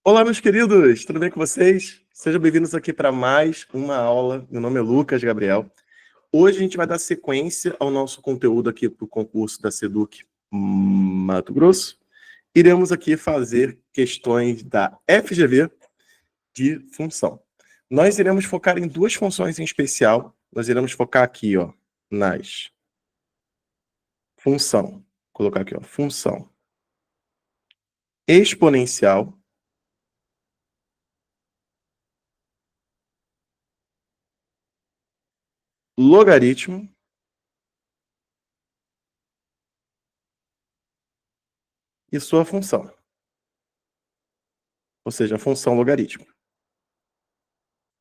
Olá, meus queridos, tudo bem com vocês? Sejam bem-vindos aqui para mais uma aula. Meu nome é Lucas Gabriel. Hoje a gente vai dar sequência ao nosso conteúdo aqui para o concurso da SEDUC Mato Grosso. Iremos aqui fazer questões da FGV de função. Nós iremos focar em duas funções em especial. Nós iremos focar aqui, ó, nas função. Vou colocar aqui, ó, função exponencial logaritmo e sua função, ou seja, a função logaritmo.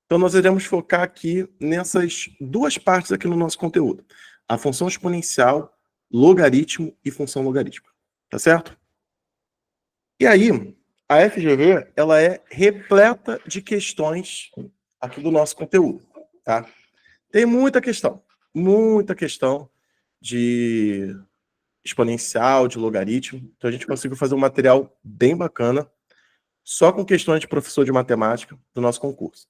Então, nós iremos focar aqui nessas duas partes aqui no nosso conteúdo. A função exponencial, logaritmo e função logarítmica. Tá certo? E aí, a FGV, ela é repleta de questões aqui do nosso conteúdo, tá? Tem muita questão de exponencial, de logaritmo. Então, a gente conseguiu fazer um material bem bacana, só com questões de professor de matemática do nosso concurso.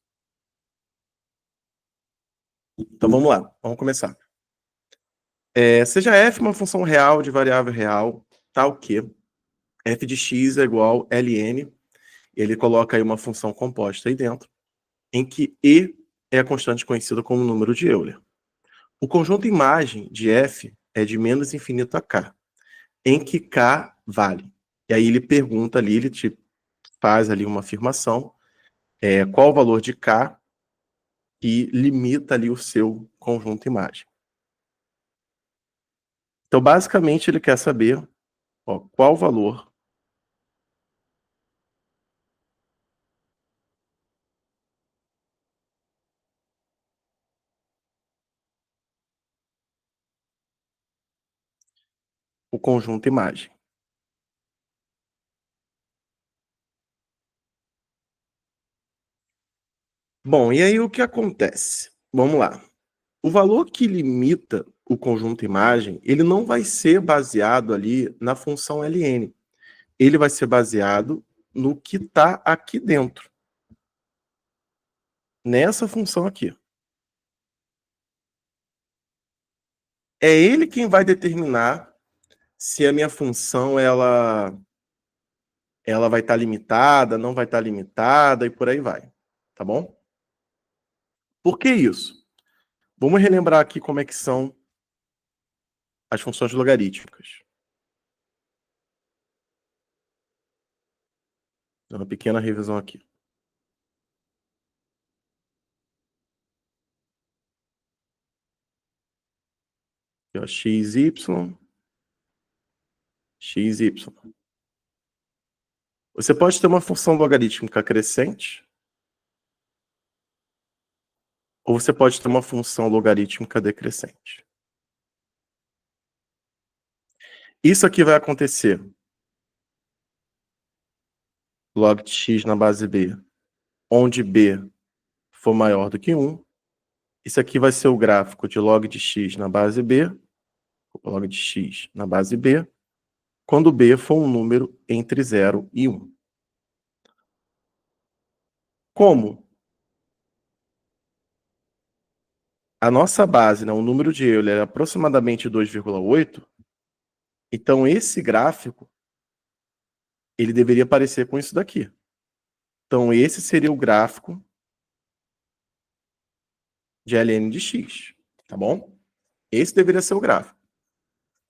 Então, vamos lá, vamos começar. Seja f uma função real de variável real, tal que f de x é igual a ln, ele coloca aí uma função composta aí dentro, em que e é a constante conhecida como número de Euler. O conjunto imagem de f é de menos infinito a k, em que k vale. E aí ele pergunta ali, ele te faz ali uma afirmação, qual o valor de k, e limita ali o seu conjunto imagem. Então, basicamente, ele quer saber qual o valor o conjunto imagem. Bom, e aí o que acontece? Vamos lá. O valor que limita o conjunto imagem, ele não vai ser baseado ali na função ln. Ele vai ser baseado no que está aqui dentro. Nessa função aqui. É ele quem vai determinar se a minha função ela vai estar limitada, não vai estar limitada e por aí vai. Tá bom? Por que isso? Vamos relembrar aqui como é que são as funções logarítmicas. Uma pequena revisão aqui. Aqui, ó, xy. Você pode ter uma função logarítmica crescente, ou você pode ter uma função logarítmica decrescente. Isso aqui vai acontecer log de x na base b, onde b for maior do que 1. Isso aqui vai ser o gráfico de log de x na base b, log de x na base b, quando b for um número entre 0 e 1. Como a nossa base, né, o número de Euler é aproximadamente 2,8, então esse gráfico ele deveria parecer com isso daqui. Então esse seria o gráfico de ln de x, tá bom? Esse deveria ser o gráfico.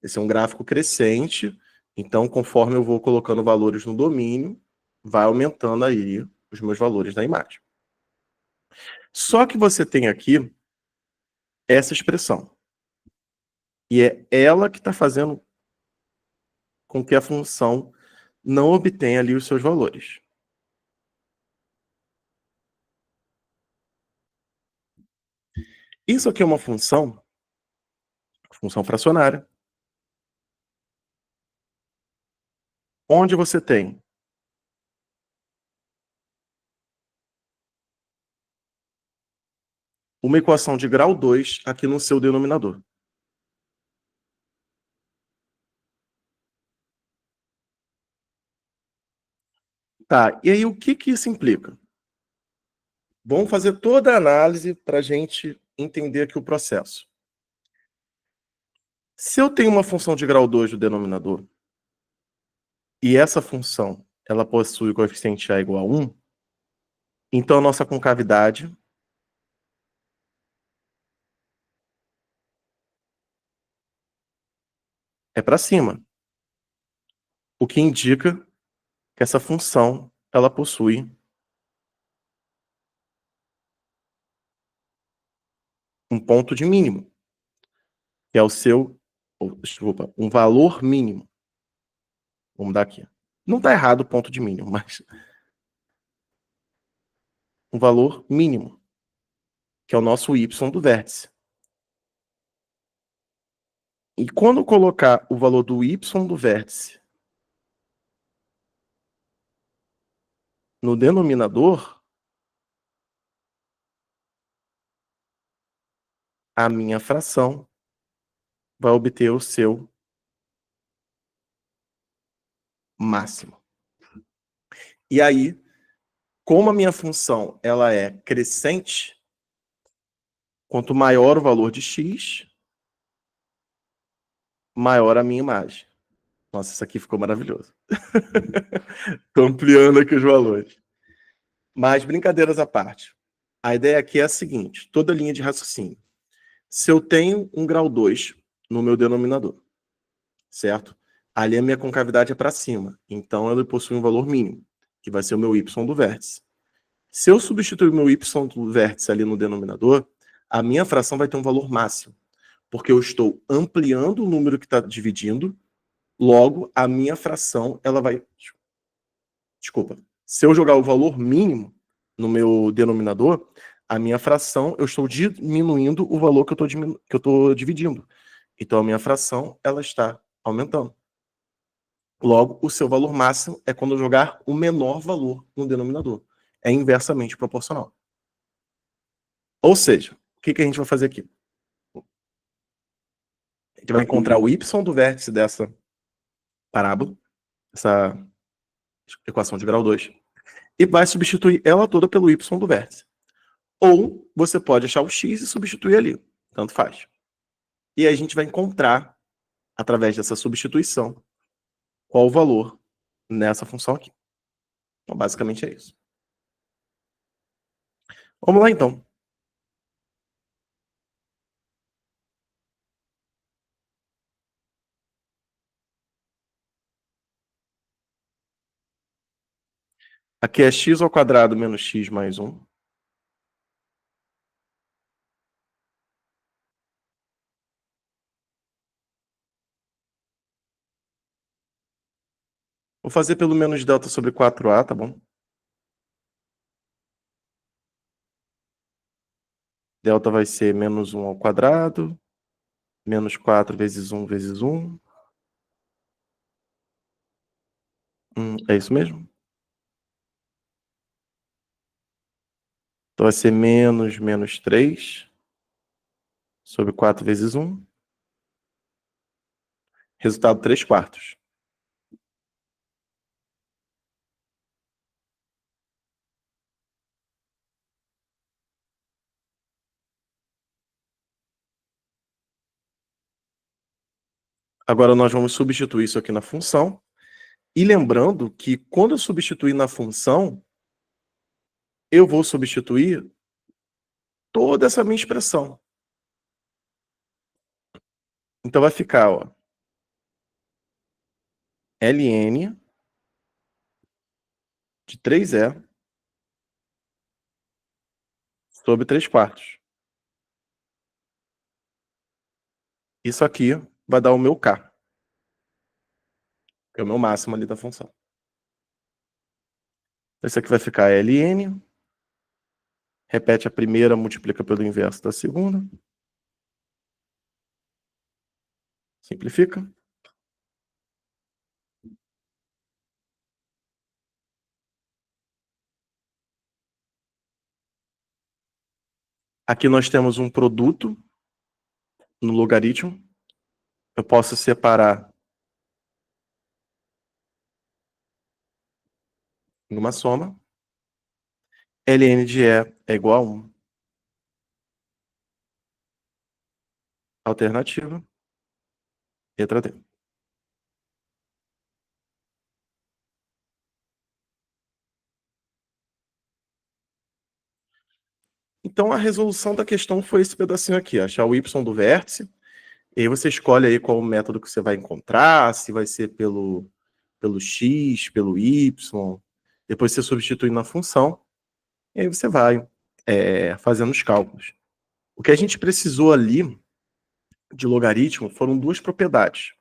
Esse é um gráfico crescente, então conforme eu vou colocando valores no domínio, vai aumentando aí os meus valores da imagem. Só que você tem aqui essa expressão. E é ela que está fazendo com que a função não obtenha ali os seus valores. Isso aqui é uma função fracionária, onde você tem uma equação de grau 2 aqui no seu denominador. Tá, e aí o que que isso implica? Vamos fazer toda a análise para a gente entender aqui o processo. Se eu tenho uma função de grau 2 do denominador, e essa função ela possui o coeficiente a igual a 1, então a nossa concavidade é para cima, o que indica que essa função ela possui um ponto de mínimo, que é o seu, desculpa, um valor mínimo. Vamos dar aqui. Não está errado o ponto de mínimo, mas um valor mínimo, que é o nosso y do vértice. E quando colocar o valor do y do vértice no denominador, a minha fração vai obter o seu máximo. E aí, como a minha função ela é crescente, quanto maior o valor de x, maior a minha imagem. Nossa, isso aqui ficou maravilhoso. Estou ampliando aqui os valores. Mas, brincadeiras à parte, a ideia aqui é a seguinte, toda linha de raciocínio. Se eu tenho um grau 2 no meu denominador, certo? Ali a minha concavidade é para cima, então ele possui um valor mínimo, que vai ser o meu y do vértice. Se eu substituir o meu y do vértice ali no denominador, a minha fração vai ter um valor máximo, porque eu estou ampliando o número que está dividindo, logo a minha fração ela vai... Desculpa. Se eu jogar o valor mínimo no meu denominador, a minha fração, eu estou diminuindo o valor que eu estou dividindo. Então, a minha fração ela está aumentando. Logo, o seu valor máximo é quando eu jogar o menor valor no denominador. É inversamente proporcional. Ou seja, o que a gente vai fazer aqui? A gente vai encontrar o y do vértice dessa parábola, essa equação de grau 2, e vai substituir ela toda pelo y do vértice. Ou você pode achar o x e substituir ali. Tanto faz. E aí a gente vai encontrar, através dessa substituição, qual o valor nessa função aqui. Então, basicamente é isso. Vamos lá, então. Aqui é x ao quadrado menos x mais 1. Vou fazer pelo menos delta sobre 4a, tá bom? Delta vai ser menos 1 ao quadrado, menos 4 vezes 1 vezes 1. É isso mesmo? Então vai ser menos 3 sobre 4 vezes 1. Resultado 3 quartos. Agora nós vamos substituir isso aqui na função. E lembrando que quando eu substituir na função, eu vou substituir toda essa minha expressão. Então vai ficar, ó, ln de 3e sobre 3 quartos. Isso aqui vai dar o meu k, que é o meu máximo ali da função. Isso aqui vai ficar ln, repete a primeira, multiplica pelo inverso da segunda. Simplifica. Aqui nós temos um produto no logaritmo. Eu posso separar numa soma. ln de E é igual a 1. Alternativa, letra D. Então, a resolução da questão foi esse pedacinho aqui, achar o y do vértice, e aí você escolhe aí qual o método que você vai encontrar, se vai ser pelo x, pelo y, depois você substitui na função, e aí você vai fazendo os cálculos. O que a gente precisou ali de logaritmo foram duas propriedades.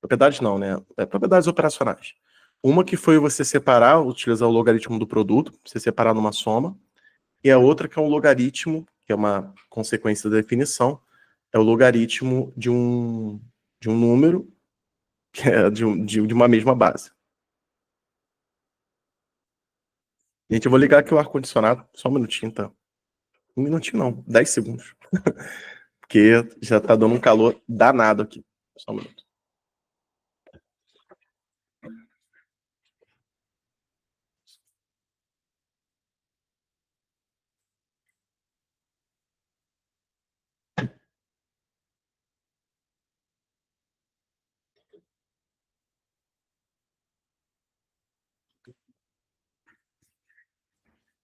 Propriedades não, né? Propriedades operacionais. Uma que foi você separar, utilizar o logaritmo do produto, você separar numa soma, e a outra que é um logaritmo, que é uma consequência da definição, é o logaritmo de um número, que é de uma mesma base. Gente, eu vou ligar aqui o ar-condicionado, só um minutinho, tá? Um minutinho não, 10 segundos. Porque já tá dando um calor danado aqui. Só um minuto.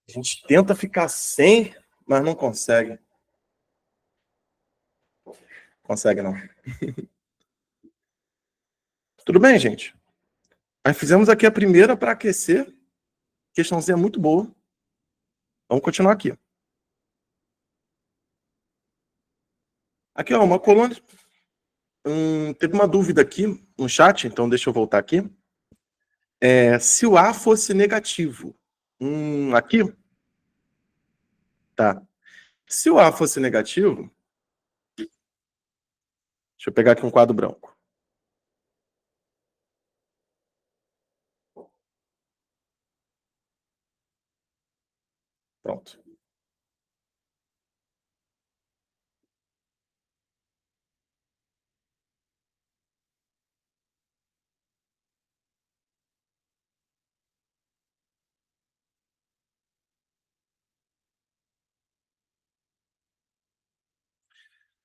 A gente tenta ficar sem, mas não consegue. Consegue não. Tudo bem, gente? Aí fizemos aqui a primeira para aquecer. Questãozinha muito boa. Vamos continuar aqui. Aqui, ó, uma coluna. Teve uma dúvida aqui no chat, então deixa eu voltar aqui. Se o A fosse negativo. Aqui? Tá. Se o A fosse negativo, deixa eu pegar aqui um quadro branco. Pronto.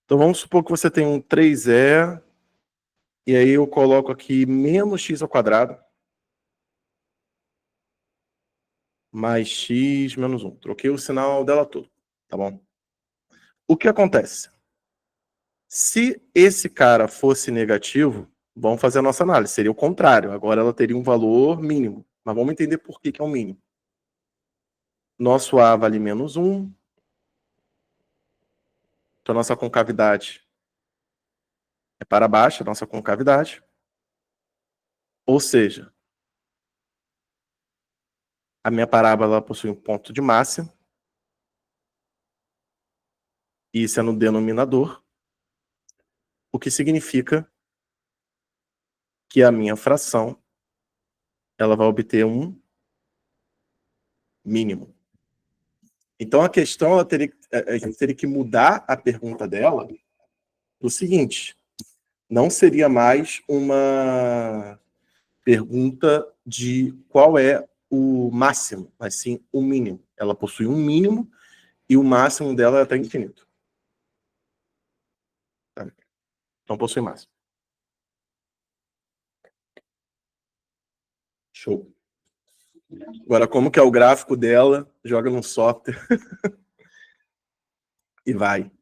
Então vamos supor que você tem um 3E, e aí eu coloco aqui menos x ao quadrado, mais x menos 1. Troquei o sinal dela todo, tá bom? O que acontece? Se esse cara fosse negativo, vamos fazer a nossa análise, seria o contrário. Agora ela teria um valor mínimo, mas vamos entender por que é o mínimo. Nosso A vale menos 1, então a nossa concavidade é para baixo, a nossa concavidade. Ou seja, a minha parábola possui um ponto de máxima, e isso é no denominador, o que significa que a minha fração ela vai obter um mínimo. Então a questão, a gente teria que mudar a pergunta dela do seguinte: não seria mais uma pergunta de qual é o máximo, mas sim o mínimo. Ela possui um mínimo e o máximo dela é até infinito. Tá? Não possui máximo. Show. Agora, como que é o gráfico dela? Joga num software e vai.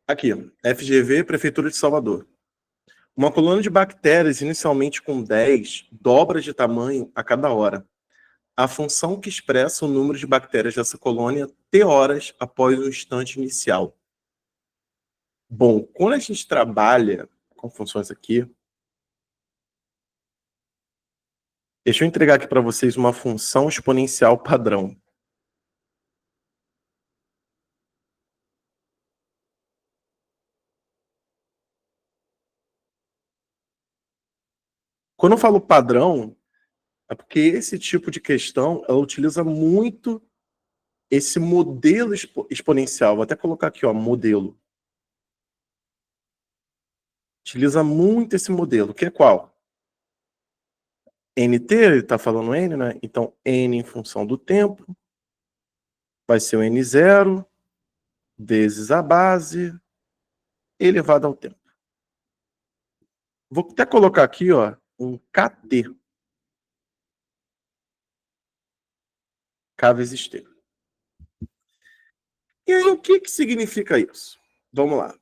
Aqui, FGV, Prefeitura de Salvador. Uma colônia de bactérias, inicialmente com 10, dobra de tamanho a cada hora. A função que expressa o número de bactérias dessa colônia T horas após o instante inicial. Bom, quando a gente trabalha com funções aqui, deixa eu entregar aqui para vocês uma função exponencial padrão. Quando eu falo padrão, é porque esse tipo de questão ela utiliza muito esse modelo exponencial. Vou até colocar aqui, ó, modelo. Utiliza muito esse modelo, que é qual? nt, ele está falando n, né? Então, n em função do tempo vai ser o n0 vezes a base elevado ao tempo. Vou até colocar aqui, ó, um kt, k vezes t. E aí, o que significa isso? Vamos lá.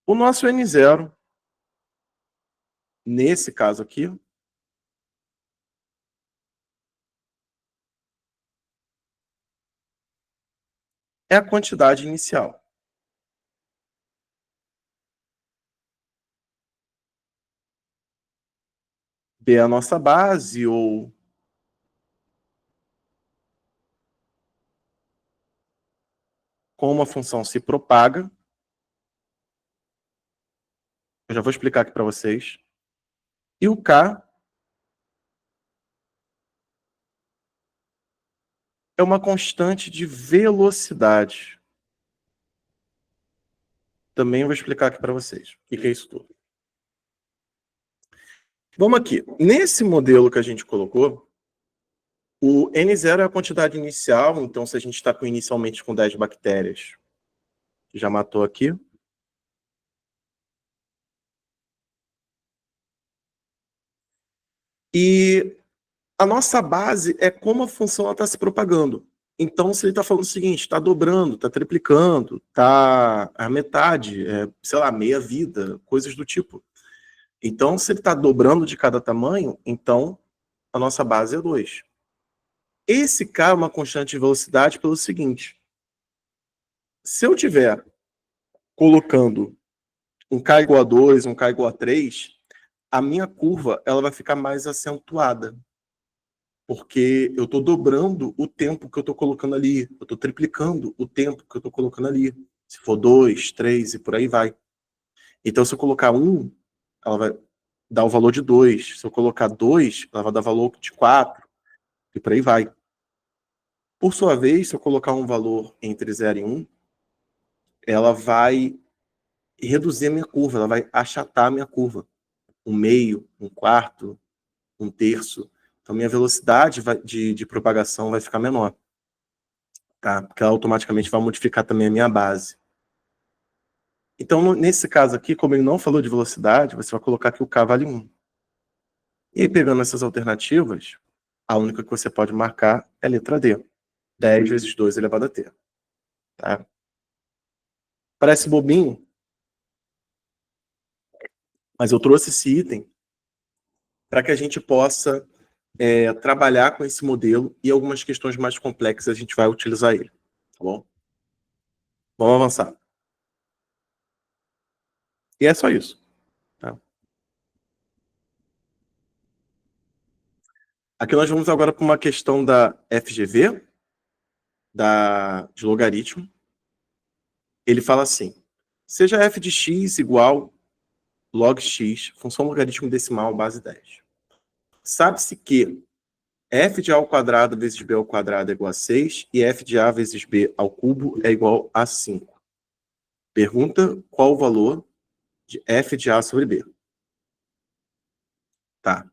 O nosso n0, nesse caso aqui, é a quantidade inicial. B é a nossa base, ou como a função se propaga. Eu já vou explicar aqui para vocês. E o K é uma constante de velocidade. Também vou explicar aqui para vocês o que é isso tudo. Vamos aqui. Nesse modelo que a gente colocou, o N0 é a quantidade inicial, então se a gente está inicialmente com 10 bactérias, já matou aqui. E a nossa base é como a função está se propagando. Então, se ele está falando o seguinte, está dobrando, está triplicando, está a metade, sei lá, meia vida, coisas do tipo. Então, se ele está dobrando de cada tamanho, então a nossa base é 2. Esse K é uma constante de velocidade pelo seguinte. Se eu tiver colocando um K igual a 2, um K igual a 3, a minha curva ela vai ficar mais acentuada. Porque eu estou dobrando o tempo que eu estou colocando ali. Eu estou triplicando o tempo que eu estou colocando ali. Se for 2, 3 e por aí vai. Então, se eu colocar 1, ela vai dar o valor de 2. Se eu colocar 2, ela vai dar valor de 4. E por aí vai. Por sua vez, se eu colocar um valor entre 0 e 1, ela vai reduzir a minha curva, ela vai achatar a minha curva. Um meio, um quarto, um terço. Então, minha velocidade de propagação vai ficar menor. Tá? Porque ela automaticamente vai modificar também a minha base. Então, nesse caso aqui, como ele não falou de velocidade, você vai colocar que o K vale 1. E aí, pegando essas alternativas, a única que você pode marcar é a letra D. 10 vezes 2 elevado a T. Tá? Parece bobinho, mas eu trouxe esse item para que a gente possa trabalhar com esse modelo e algumas questões mais complexas a gente vai utilizar ele. Tá bom? Vamos avançar. E é só isso. Tá? Aqui nós vamos agora para uma questão da FGV, de logaritmo. Ele fala assim, seja f de x igual log x, função logaritmo decimal base 10. Sabe-se que f de a ao quadrado vezes b ao quadrado é igual a 6 e f de a vezes b ao cubo é igual a 5. Pergunta qual o valor de f de a sobre b. Tá.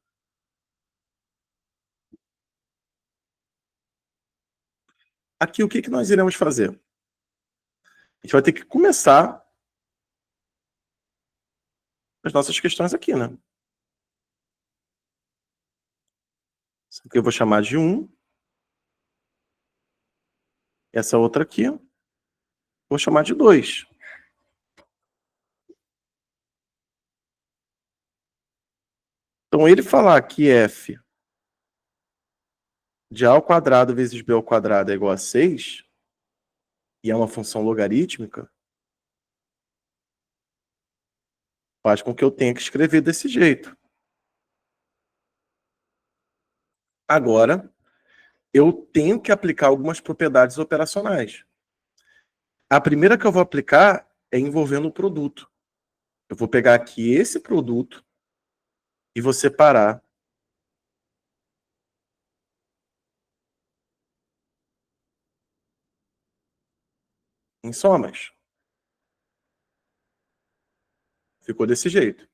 Aqui o que nós iremos fazer? A gente vai ter que começar as nossas questões aqui, né? Isso aqui eu vou chamar de 1. Essa outra aqui vou chamar de 2. Então, ele falar que f de a ao quadrado vezes b ao quadrado é igual a 6, e é uma função logarítmica, faz com que eu tenha que escrever desse jeito. Agora, eu tenho que aplicar algumas propriedades operacionais. A primeira que eu vou aplicar é envolvendo o produto. Eu vou pegar aqui esse produto e vou separar em somas. Ficou desse jeito.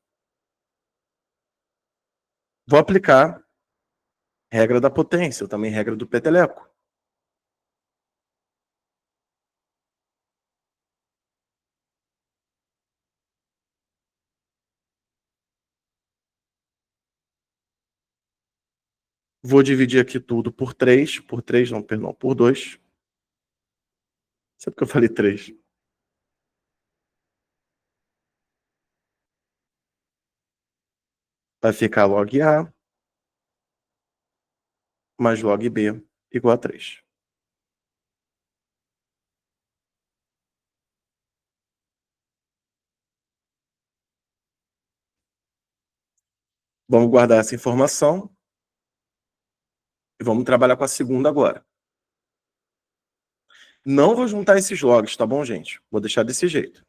Vou aplicar regra da potência, ou também regra do peteleco. Vou dividir aqui tudo por 3. Por 3, não, perdão, por 2. Sempre que eu falei 3. Vai ficar log A mais log B igual a 3. Vamos guardar essa informação e vamos trabalhar com a segunda agora. Não vou juntar esses logs, tá bom, gente? Vou deixar desse jeito.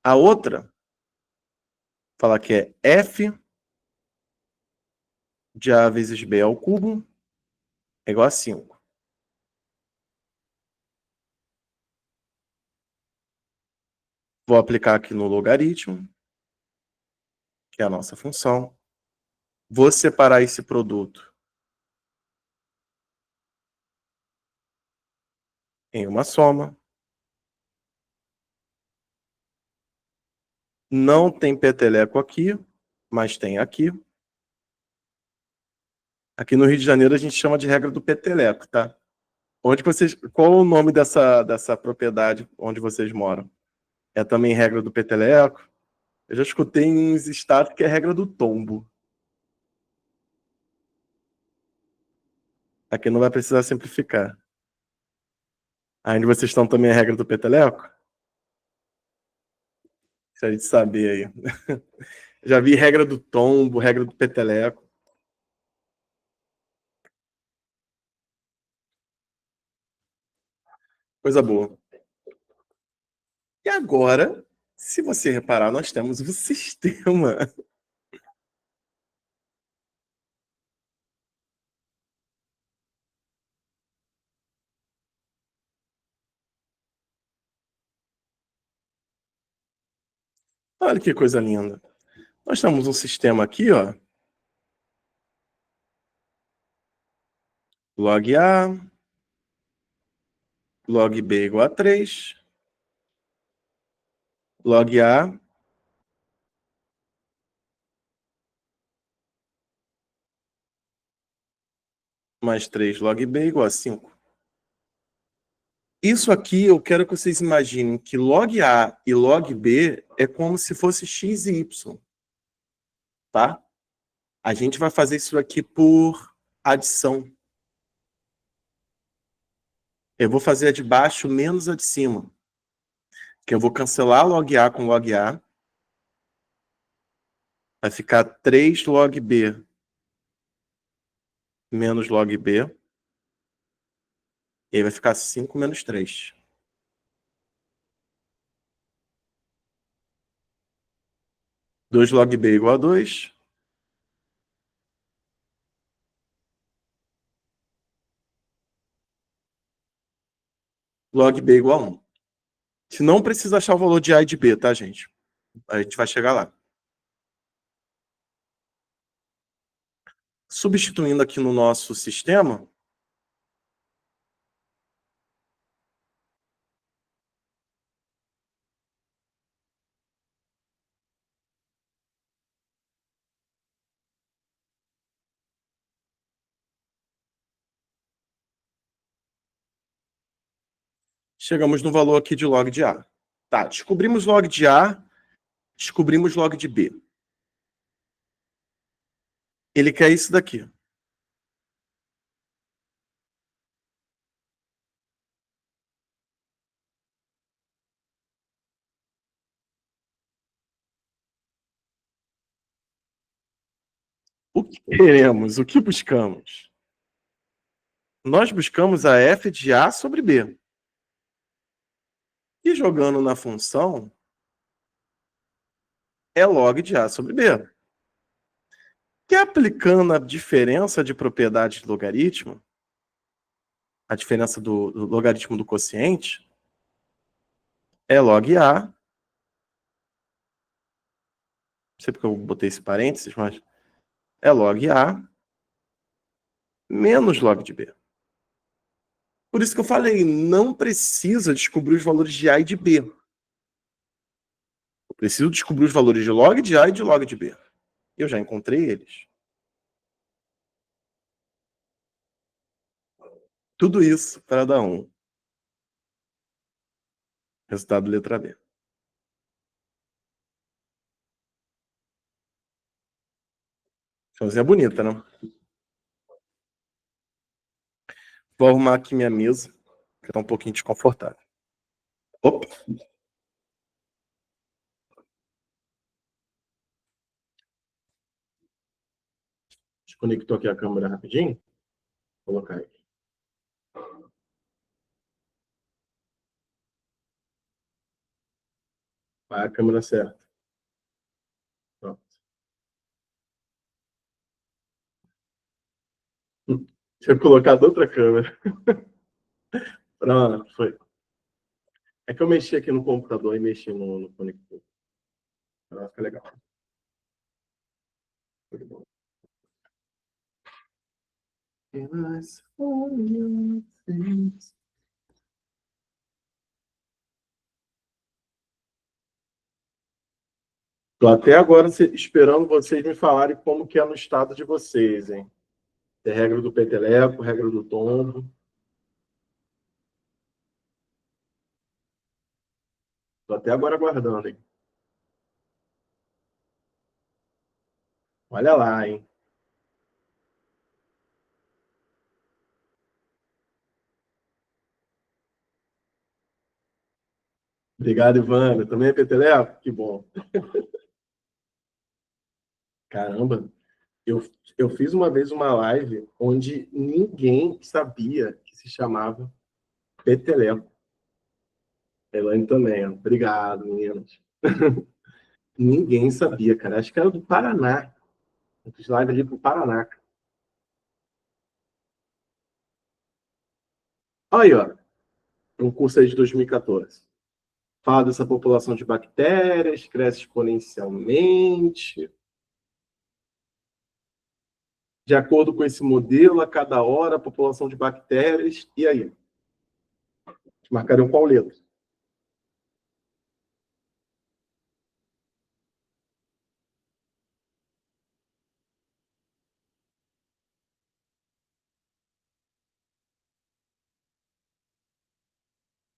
A outra, falar que é f de A vezes B ao cubo é igual a 5. Vou aplicar aqui no logaritmo, que é a nossa função. Vou separar esse produto em uma soma. Não tem peteleco aqui, mas tem aqui. Aqui no Rio de Janeiro a gente chama de regra do peteleco, tá? Qual o nome dessa propriedade onde vocês moram? É também regra do peteleco? Eu já escutei em uns estados que é regra do tombo. Aqui não vai precisar simplificar. Aí onde vocês estão também é regra do peteleco? Se a gente saber aí. Já vi regra do tombo, regra do peteleco. Coisa boa. E agora, se você reparar, nós temos o sistema. Olha que coisa linda. Nós temos um sistema aqui, ó. Log A, log B igual a 3. Log A mais 3 log B igual a 5. Isso aqui eu quero que vocês imaginem que log A e log B é como se fosse x e y. Tá? A gente vai fazer isso aqui por adição. Eu vou fazer a de baixo menos a de cima. Que eu vou cancelar log A com log A. Vai ficar 3 log B menos log B. E aí vai ficar 5 menos 3. Dois log B igual a 2. Log B igual a 1. Se não precisa achar o valor de A e de B, tá, gente? A gente vai chegar lá. Substituindo aqui no nosso sistema, chegamos no valor aqui de log de A. Tá, descobrimos log de A, descobrimos log de B. Ele quer isso daqui. O que queremos? O que buscamos? Nós buscamos a f de A sobre B. E jogando na função, é log de A sobre B. E aplicando a diferença de propriedade de logaritmo, a diferença do logaritmo do quociente, é log A. Não sei porque eu botei esse parênteses, mas é log A menos log de B. Por isso que eu falei, não precisa descobrir os valores de A e de B. Eu preciso descobrir os valores de log de A e de log de B. Eu já encontrei eles. Tudo isso para dar um resultado letra B. Chãozinha bonita, né? Vou arrumar aqui minha mesa, que tá um pouquinho desconfortável. Opa! Desconectou aqui a câmera rapidinho. Vou colocar aí. Vai a câmera certa. Pronto. Tinha colocado outra câmera. Pronto, foi. É que eu mexi aqui no computador e mexi no conector. Vai ficar legal. Tô até agora esperando vocês me falarem como que é no estado de vocês, hein? Tem regra do peteleco, regra do tombo. Tô até agora aguardando, hein? Olha lá, hein? Obrigado, Ivana. Também é peteleco? Que bom. Caramba, eu, eu fiz uma vez uma live onde ninguém sabia que se chamava peteleco. Elaine também, ó. Obrigado, meninas. Ninguém sabia, cara. Acho que era do Paraná. Eu fiz live ali pro Paraná. Aí, ó. Um curso aí de 2014. Fala dessa população de bactérias, cresce exponencialmente. De acordo com esse modelo, a cada hora, a população de bactérias. E aí? Marcaram qual letra?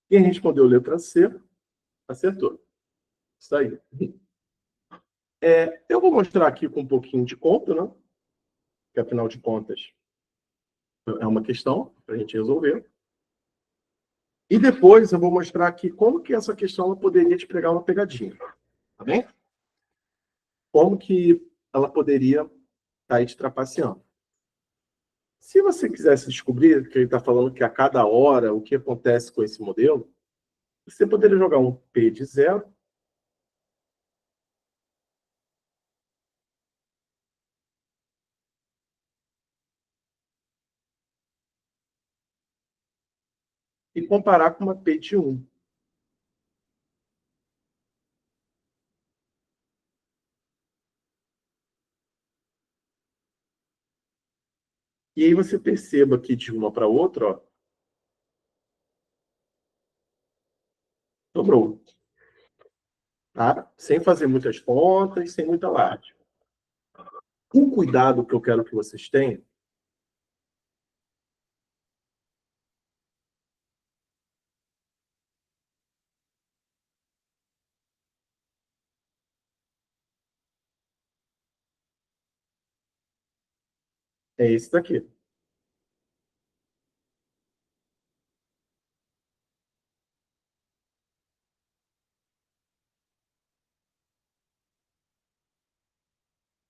Quem respondeu letra C, acertou. Isso aí. Eu vou mostrar aqui com um pouquinho de conta, né? Que afinal de contas é uma questão para a gente resolver. E depois eu vou mostrar aqui como que essa questão ela poderia te pegar uma pegadinha. Tá bem? Como que ela poderia estar aí te trapaceando. Se você quisesse descobrir, que ele está falando que a cada hora o que acontece com esse modelo, você poderia jogar um P de zero e comparar com uma P de 1. E aí você perceba que de uma para outra, ó, dobrou. Tá? Sem fazer muitas contas, sem muita laje. Um cuidado que eu quero que vocês tenham é esse daqui.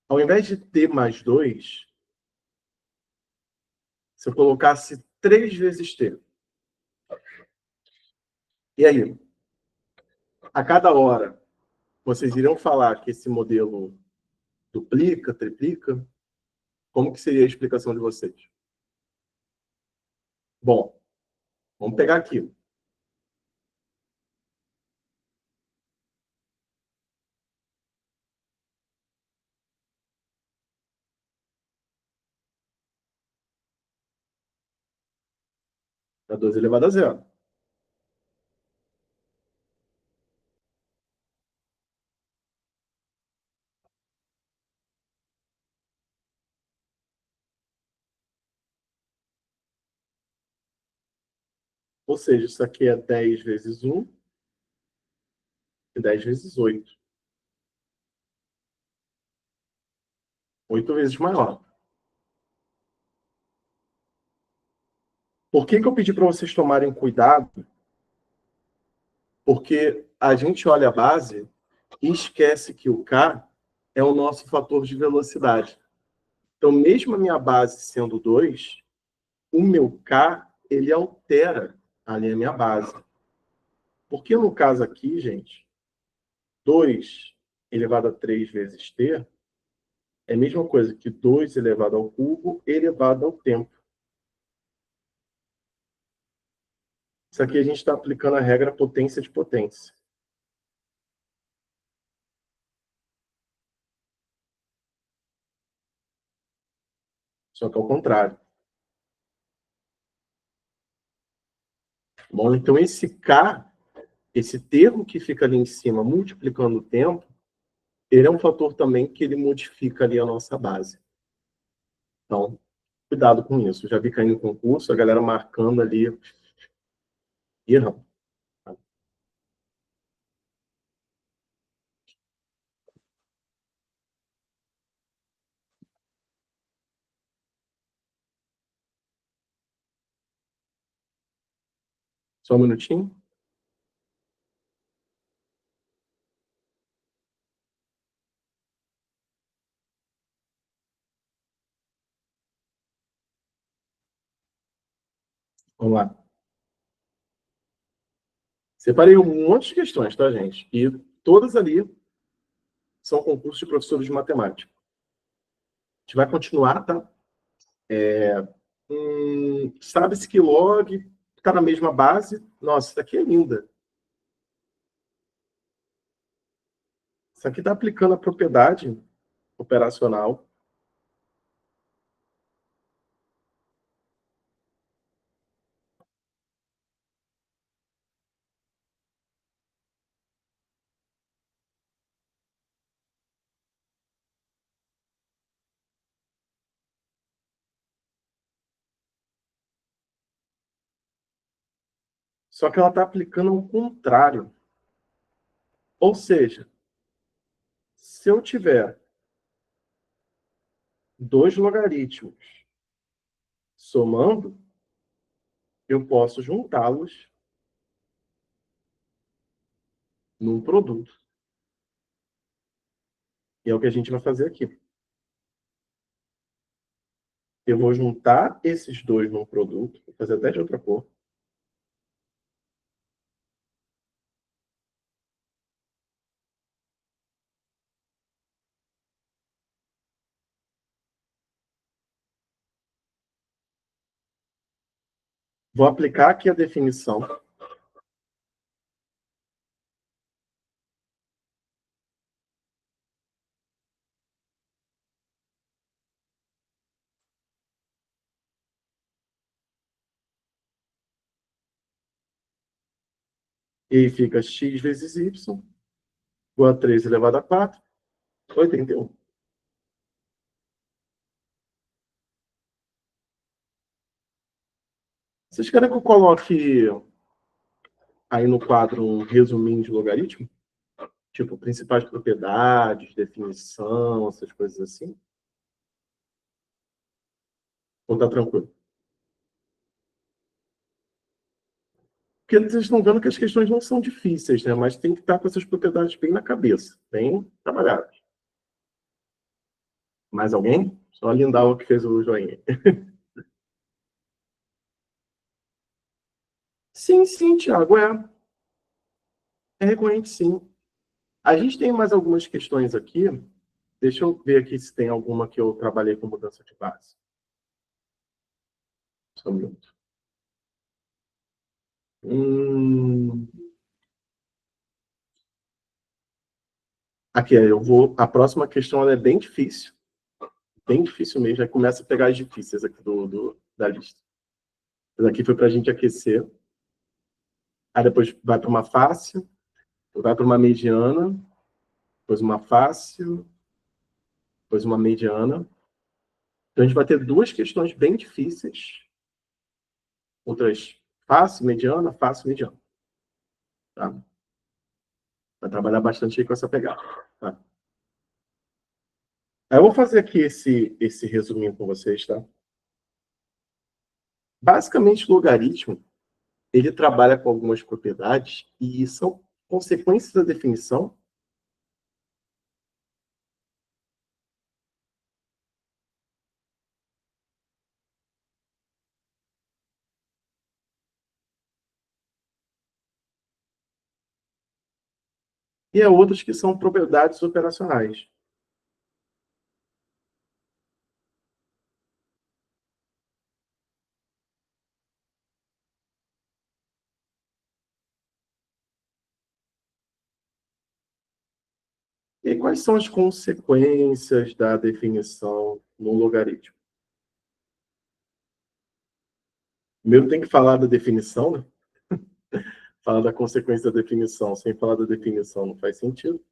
Ao invés de T mais 2, se eu colocasse 3 vezes T. E aí, a cada hora, vocês iriam falar que esse modelo duplica, triplica? Como que seria a explicação de vocês? Bom, vamos pegar aqui. É 2 elevado a zero. Ou seja, isso aqui é 10 vezes 1 e 10 vezes 8. 8 vezes maior. Por que que eu pedi para vocês tomarem cuidado? Porque a gente olha a base e esquece que o K é o nosso fator de velocidade. Então, mesmo a minha base sendo 2, o meu K, ele altera ali a minha base. Porque no caso aqui, gente, 2 elevado a 3 vezes t é a mesma coisa que 2 elevado ao cubo elevado ao tempo. Isso aqui a gente está aplicando a regra potência de potência. Só que ao contrário. Bom, então esse K, esse termo que fica ali em cima multiplicando o tempo, ele é um fator também que ele modifica ali a nossa base. Então, cuidado com isso. Já vi cair no concurso, a galera marcando ali, errando. Só um minutinho. Vamos lá. Separei um monte de questões, tá, gente? E todas ali são concursos de professores de matemática. A gente vai continuar, tá? Sabe-se que log está na mesma base. Nossa, isso aqui é linda. Isso aqui está aplicando a propriedade operacional. Só que ela está aplicando ao contrário. Ou seja, se eu tiver dois logaritmos somando, eu posso juntá-los num produto. E é o que a gente vai fazer aqui. Eu vou juntar esses dois num produto, vou fazer até de outra cor. Vou aplicar aqui a definição. E aí fica x vezes y, igual a 3 elevado a 4, 81. Vocês querem que eu coloque aí no quadro um resuminho de logaritmo? Tipo, principais propriedades, definição, essas coisas assim? Ou tá tranquilo? Porque vocês estão vendo que as questões não são difíceis, né? Mas tem que estar com essas propriedades bem na cabeça, bem trabalhadas. Mais alguém? Só a Lindau que fez o joinha. Sim, sim, Thiago, é. É recorrente, sim. A gente tem mais algumas questões aqui. Deixa eu ver aqui se tem alguma que eu trabalhei com mudança de base. Só um minuto. Hum... Aqui, eu vou. A próxima questão ela é bem difícil mesmo. Aí começa a pegar as difíceis aqui da lista. Isso aqui foi para a gente aquecer. Aí depois vai para uma face, vai para uma mediana, depois uma face, depois uma mediana. Então a gente vai ter duas questões bem difíceis. Outras face, mediana, face, mediana. Tá? Vai trabalhar bastante aí com essa pegada. Tá? Aí eu vou fazer aqui esse resuminho com vocês, tá? Basicamente, o logaritmo, ele trabalha com algumas propriedades e são consequências da definição. E há outras que são propriedades operacionais. E quais são as consequências da definição no logaritmo? Primeiro tem que falar da definição, né? Falar da consequência da definição sem falar da definição não faz sentido.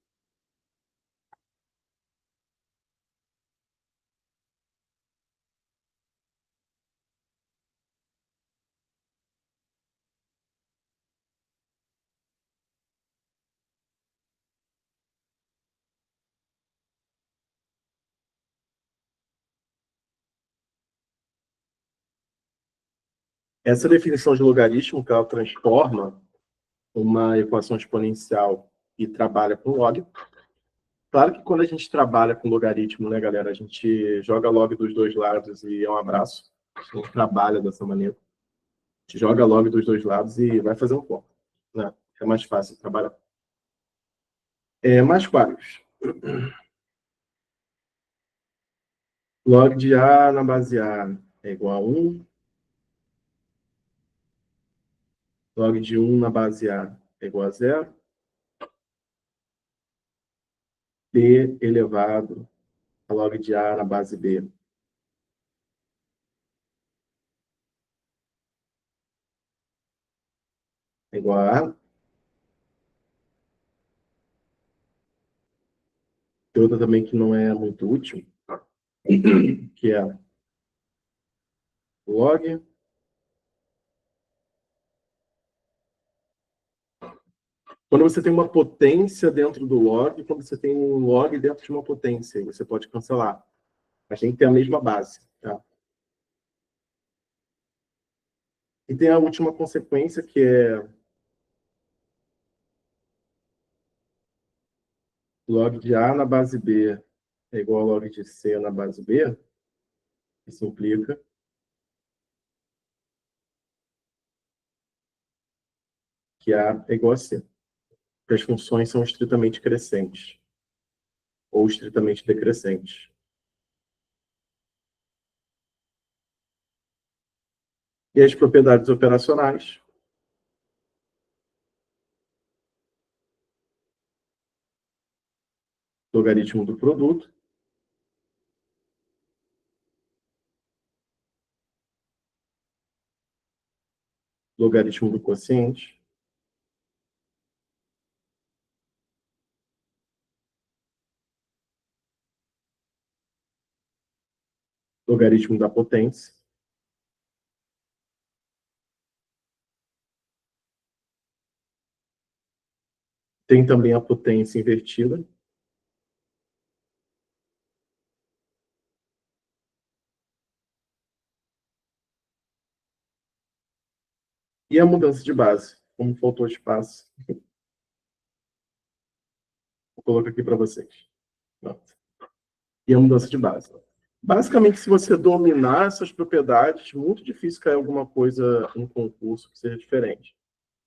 Essa definição de logaritmo, que ela transforma uma equação exponencial e trabalha com log. Claro que quando a gente trabalha com logaritmo, né, galera, a gente joga log dos dois lados e é um abraço. A gente trabalha dessa maneira. A gente joga log dos dois lados e vai fazer um ponto. Né? É mais fácil trabalhar. Mais quadros. Log de A na base A é igual a 1. Log de 1 na base A é igual a 0. B elevado a log de A na base B é igual a A. Tem outra também que não é muito útil, que é log. Quando você tem uma potência dentro do log, quando você tem um log dentro de uma potência, você pode cancelar. Mas tem que ter a mesma base. Tá? E tem a última consequência, que é log de A na base B é igual a log de C na base B. Isso implica que A é igual a C. Porque as funções são estritamente crescentes ou estritamente decrescentes. E as propriedades operacionais, logaritmo do produto, logaritmo do quociente, logaritmo da potência, tem também a potência invertida, e a mudança de base. Como faltou espaço, vou colocar aqui para vocês. Pronto. E a mudança de base. Basicamente, se você dominar essas propriedades, muito difícil cair alguma coisa em concurso que seja diferente.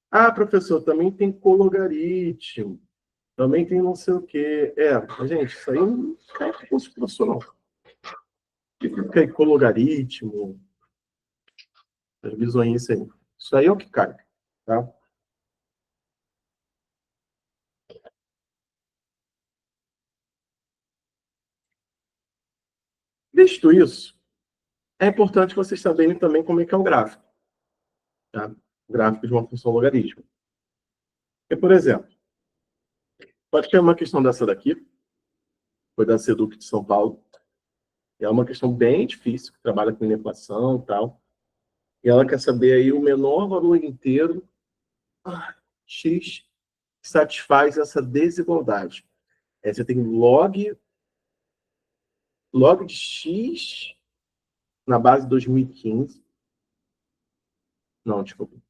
Ah, professor, também tem cologaritmo, também tem não sei o quê. Gente, isso aí não cai em concurso profissional. O que fica aí cologaritmo, as visões aí. Isso aí é o que cai. Tá? Visto isso, é importante vocês saberem também como é que é o gráfico. tá? Gráfico de uma função logarítmica. Porque, por exemplo, pode ter uma questão dessa daqui, foi da Seduc de São Paulo, e é uma questão bem difícil, que trabalha com inequação e tal, e ela quer saber aí o menor valor inteiro x que satisfaz essa desigualdade. Você tem log de x na base 2015. Não, desculpa.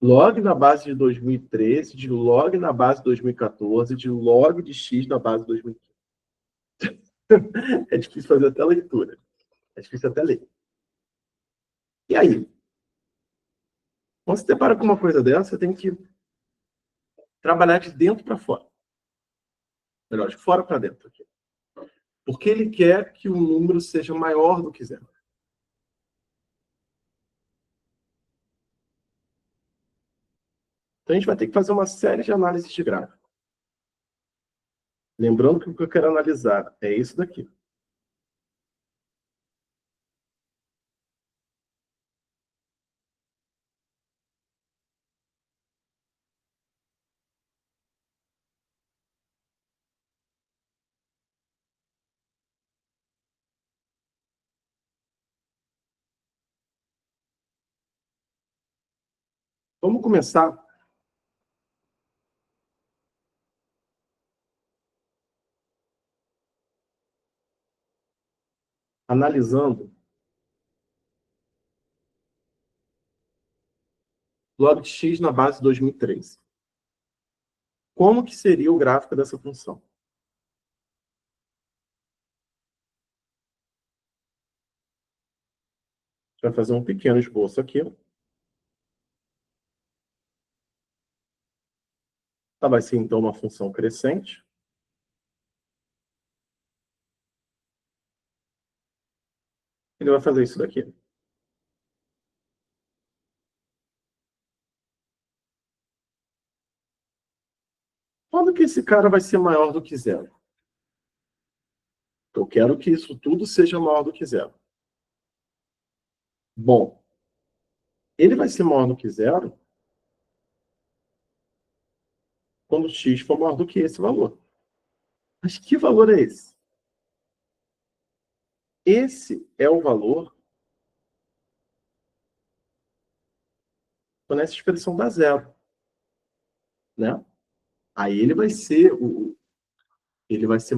Log na base de 2013, de log na base de 2014, de log de x na base de 2015. É difícil fazer até a leitura. É difícil até ler. E aí? Quando você depara com uma coisa dessa, você tem que trabalhar de dentro para fora. Melhor, de fora para dentro. Aqui. Porque ele quer que o número seja maior do que zero. Então, a gente vai ter que fazer uma série de análises de gráfico. Lembrando que o que eu quero analisar é isso daqui. Vamos começar analisando log de x na base 2013. Como que seria o gráfico dessa função? A gente vai fazer um pequeno esboço aqui. Tá, vai ser, então, uma função crescente. Ele vai fazer isso daqui. Quando que esse cara vai ser maior do que zero? Eu quero que isso tudo seja maior do que zero. Bom, ele vai ser maior do que zero quando x for maior do que esse valor. Mas que valor é esse? Esse é o valor quando essa expressão dá zero. Né? Aí ele vai ser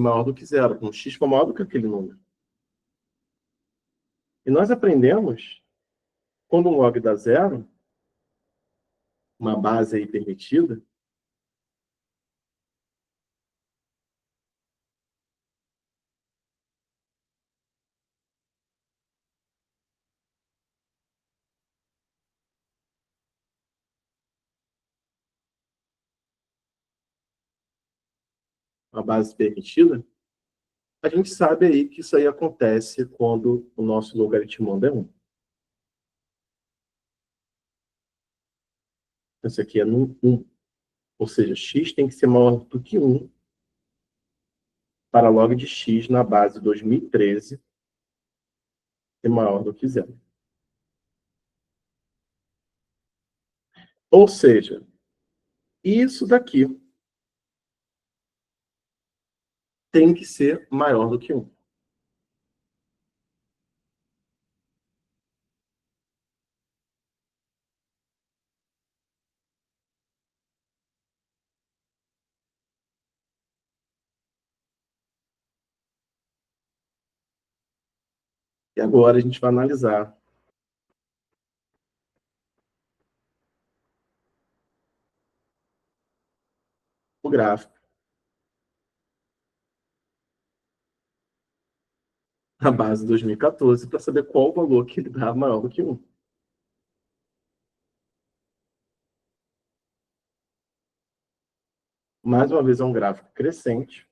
maior do que zero, quando x for maior do que aquele número. E nós aprendemos, quando um log dá zero, uma base aí permitida, uma base permitida, a gente sabe aí que isso aí acontece quando o nosso logaritmando é 1. Isso aqui é 1. Ou seja, x tem que ser maior do que 1 para log de x na base 2013 ser maior do que zero. Ou seja, isso daqui tem que ser maior do que 1. E agora a gente vai analisar o gráfico na base 2014 para saber qual o valor que ele dá maior do que 1. Mais uma vez, é um gráfico crescente.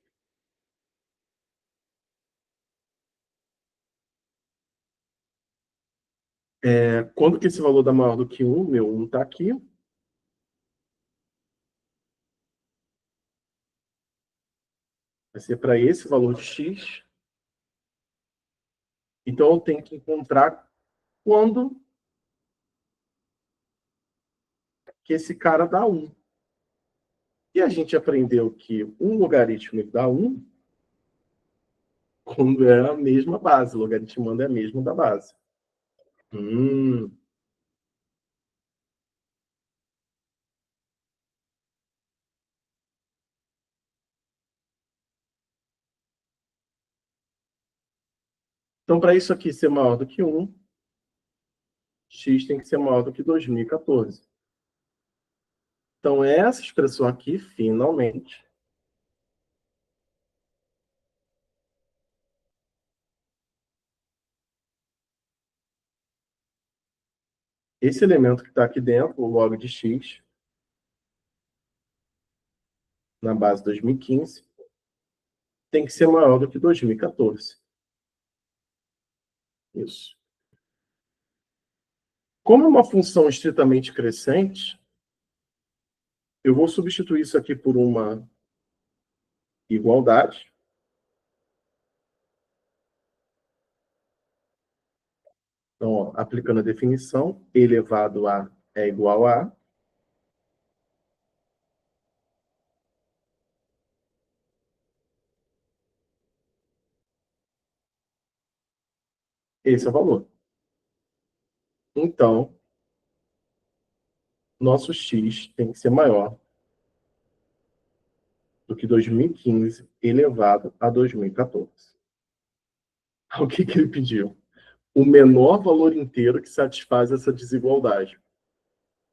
Quando que esse valor dá maior do que 1? Meu 1 está aqui. Vai ser para esse valor de x. Então, eu tenho que encontrar quando que esse cara dá 1. E a gente aprendeu que um logaritmo dá 1 quando é a mesma base. O logaritmando é a mesma da base. Hum. Então, para isso aqui ser maior do que 1, x tem que ser maior do que 2014. Então, essa expressão aqui, finalmente, esse elemento que está aqui dentro, o log de x, na base 2015, tem que ser maior do que 2014. Isso. Como é uma função estritamente crescente, eu vou substituir isso aqui por uma igualdade. Então, ó, aplicando a definição, e elevado a é igual a. Esse é o valor. Então, nosso x tem que ser maior do que 2015 elevado a 2014. O que ele pediu? O menor valor inteiro que satisfaz essa desigualdade.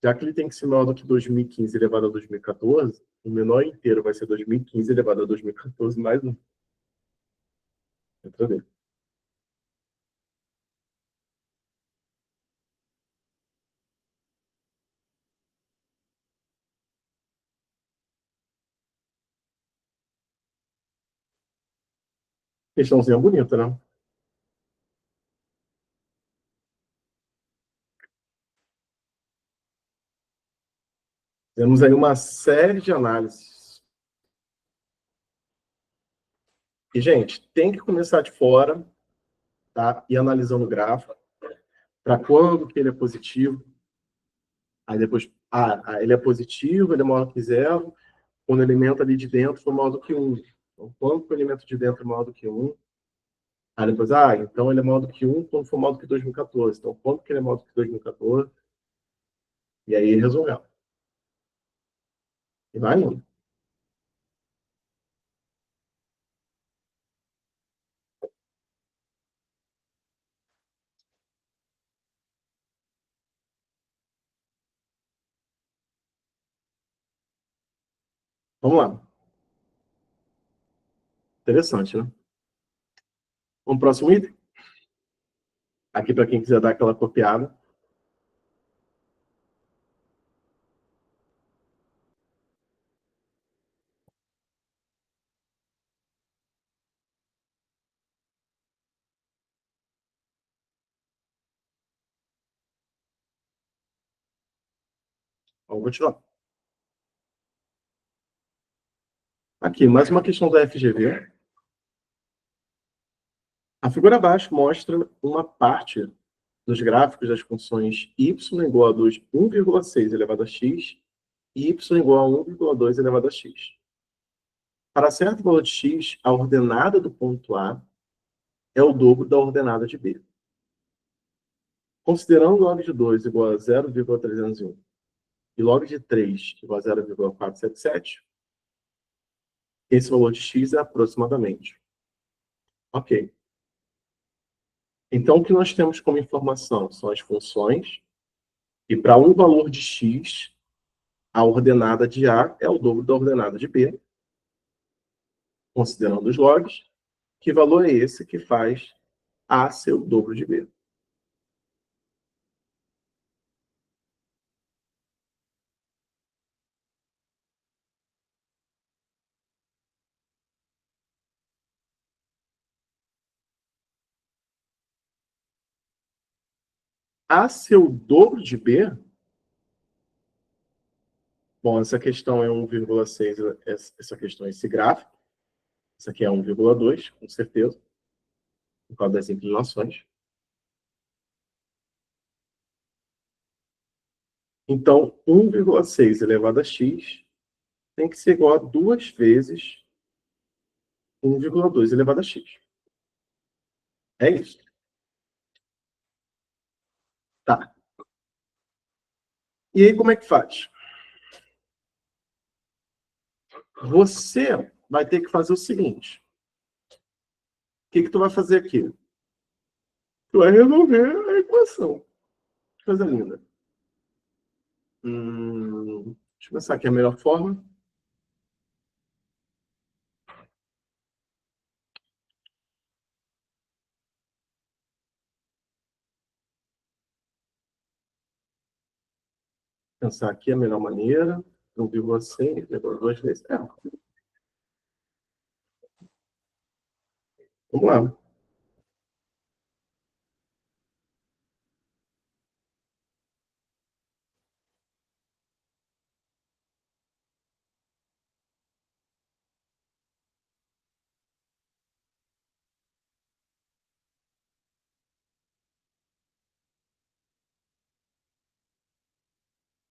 Já que ele tem que ser maior do que 2015 elevado a 2014, o menor inteiro vai ser 2015 elevado a 2014 mais 1. Entra ver. Questãozinha bonita, né? Temos aí uma série de análises. E, gente, tem que começar de fora, tá? E analisando o gráfico, para quando que ele é positivo. Aí depois, ele é positivo, ele é maior que zero, quando o elemento ali de dentro for maior do que 1. Então, quando o elemento de dentro é maior do que 1, aí depois, então ele é maior do que 1 quando for maior do que 2014. Então, quando que ele é maior do que 2014? E aí resolveu. E vai indo. Vamos lá. Interessante, né? Vamos pro próximo item? Aqui para quem quiser dar aquela copiada. Vamos continuar. Aqui, mais uma questão da FGV. A figura abaixo mostra uma parte dos gráficos das funções y igual a 1,6 elevado a x e y igual a 1,2 elevado a x. Para certo valor de x, a ordenada do ponto A é o dobro da ordenada de B. Considerando log de 2 igual a 0,301 e log de 3 igual a 0,477, esse valor de x é aproximadamente. Ok. Então, o que nós temos como informação são as funções, e para um valor de x, a ordenada de A é o dobro da ordenada de B, considerando os logs. Que valor é esse que faz A ser o dobro de B? A ser o dobro de B? Bom, essa questão é 1,6, essa questão é esse gráfico. Essa aqui é 1,2, com certeza, por causa das inclinações. Então, 1,6 elevado a x tem que ser igual a 2 vezes 1,2 elevado a x. É isso. Tá. E aí, como é que faz? Você vai ter que fazer o seguinte. O que tu vai fazer aqui? Tu vai resolver a equação. Coisa linda. Deixa eu pensar aqui a melhor forma. Pensar aqui a melhor maneira. 1,6 levou 2 vezes. Vamos lá.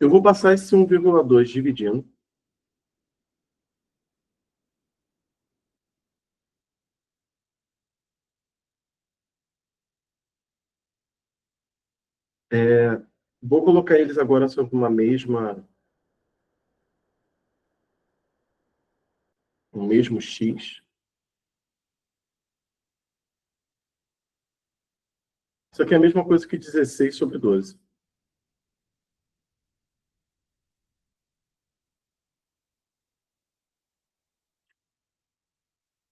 Eu vou passar esse 1,2 dividindo. Vou colocar eles agora sobre um mesmo x. Isso aqui é a mesma coisa que 16 sobre 12.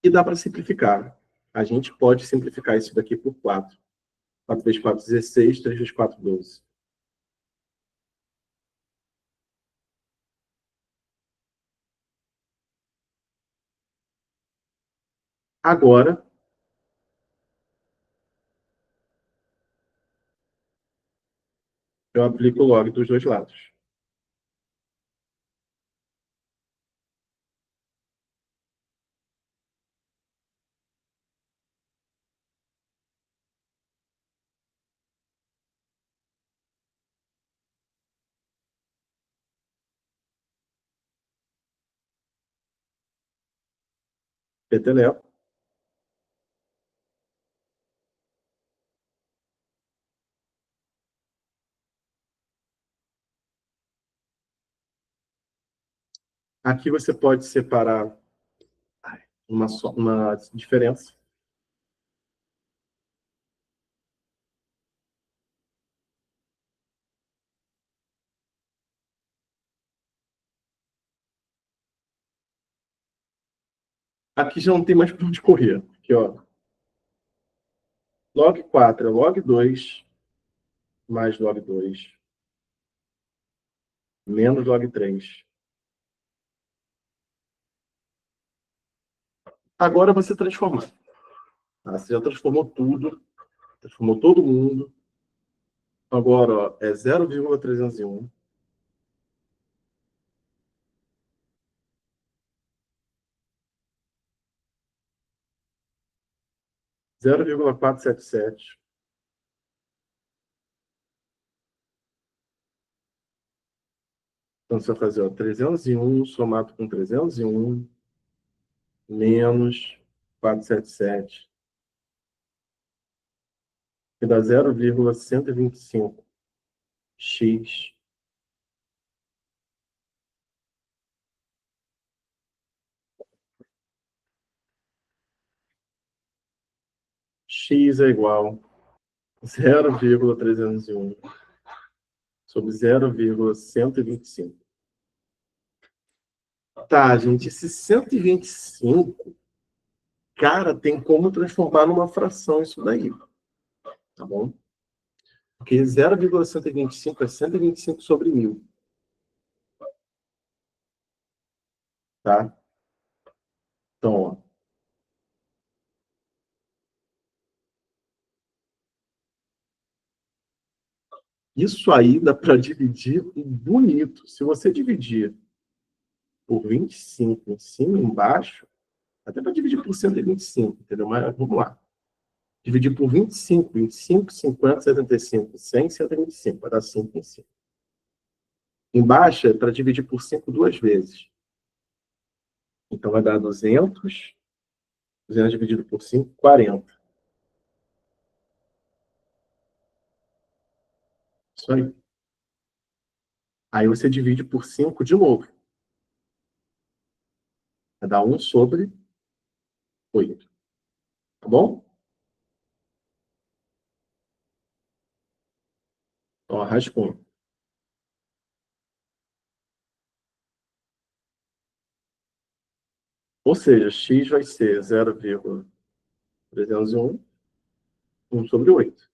E dá para simplificar. A gente pode simplificar isso daqui por 4. 4 vezes 4, 16. 3 vezes 4, 12. Agora, eu aplico o log dos dois lados. Peteleco. Aqui você pode separar uma diferença. Aqui já não tem mais para onde correr. Aqui, ó. Log 4 é log 2 mais log 2 menos log 3. Agora você transformar. Tá? Você já transformou tudo, transformou todo mundo. Agora, ó, é 0,301. 0,477. Então, você vai fazer ó, 301 somado com 301 menos 477, que dá 0,125x x é igual a 0,301 sobre 0,125. Tá, gente, esse 125, cara, tem como transformar numa fração isso daí, tá bom? Porque 0,125 é 125 sobre 1000, tá? Então, ó, isso aí dá para dividir bonito. Se você dividir por 25 em cima e embaixo, até para dividir por 125, entendeu? Mas vamos lá. Dividir por 25, 25, 50, 75, 100, 125, vai dar 5 em cima. Embaixo é para dividir por 5 duas vezes. Então, vai dar 200. 200 dividido por 5, 40. Isso aí. Aí você divide por 5 de novo. Vai dar 1/8. Tá bom? Ó, rascunho. Ou seja, x vai ser 0,301, 1/8.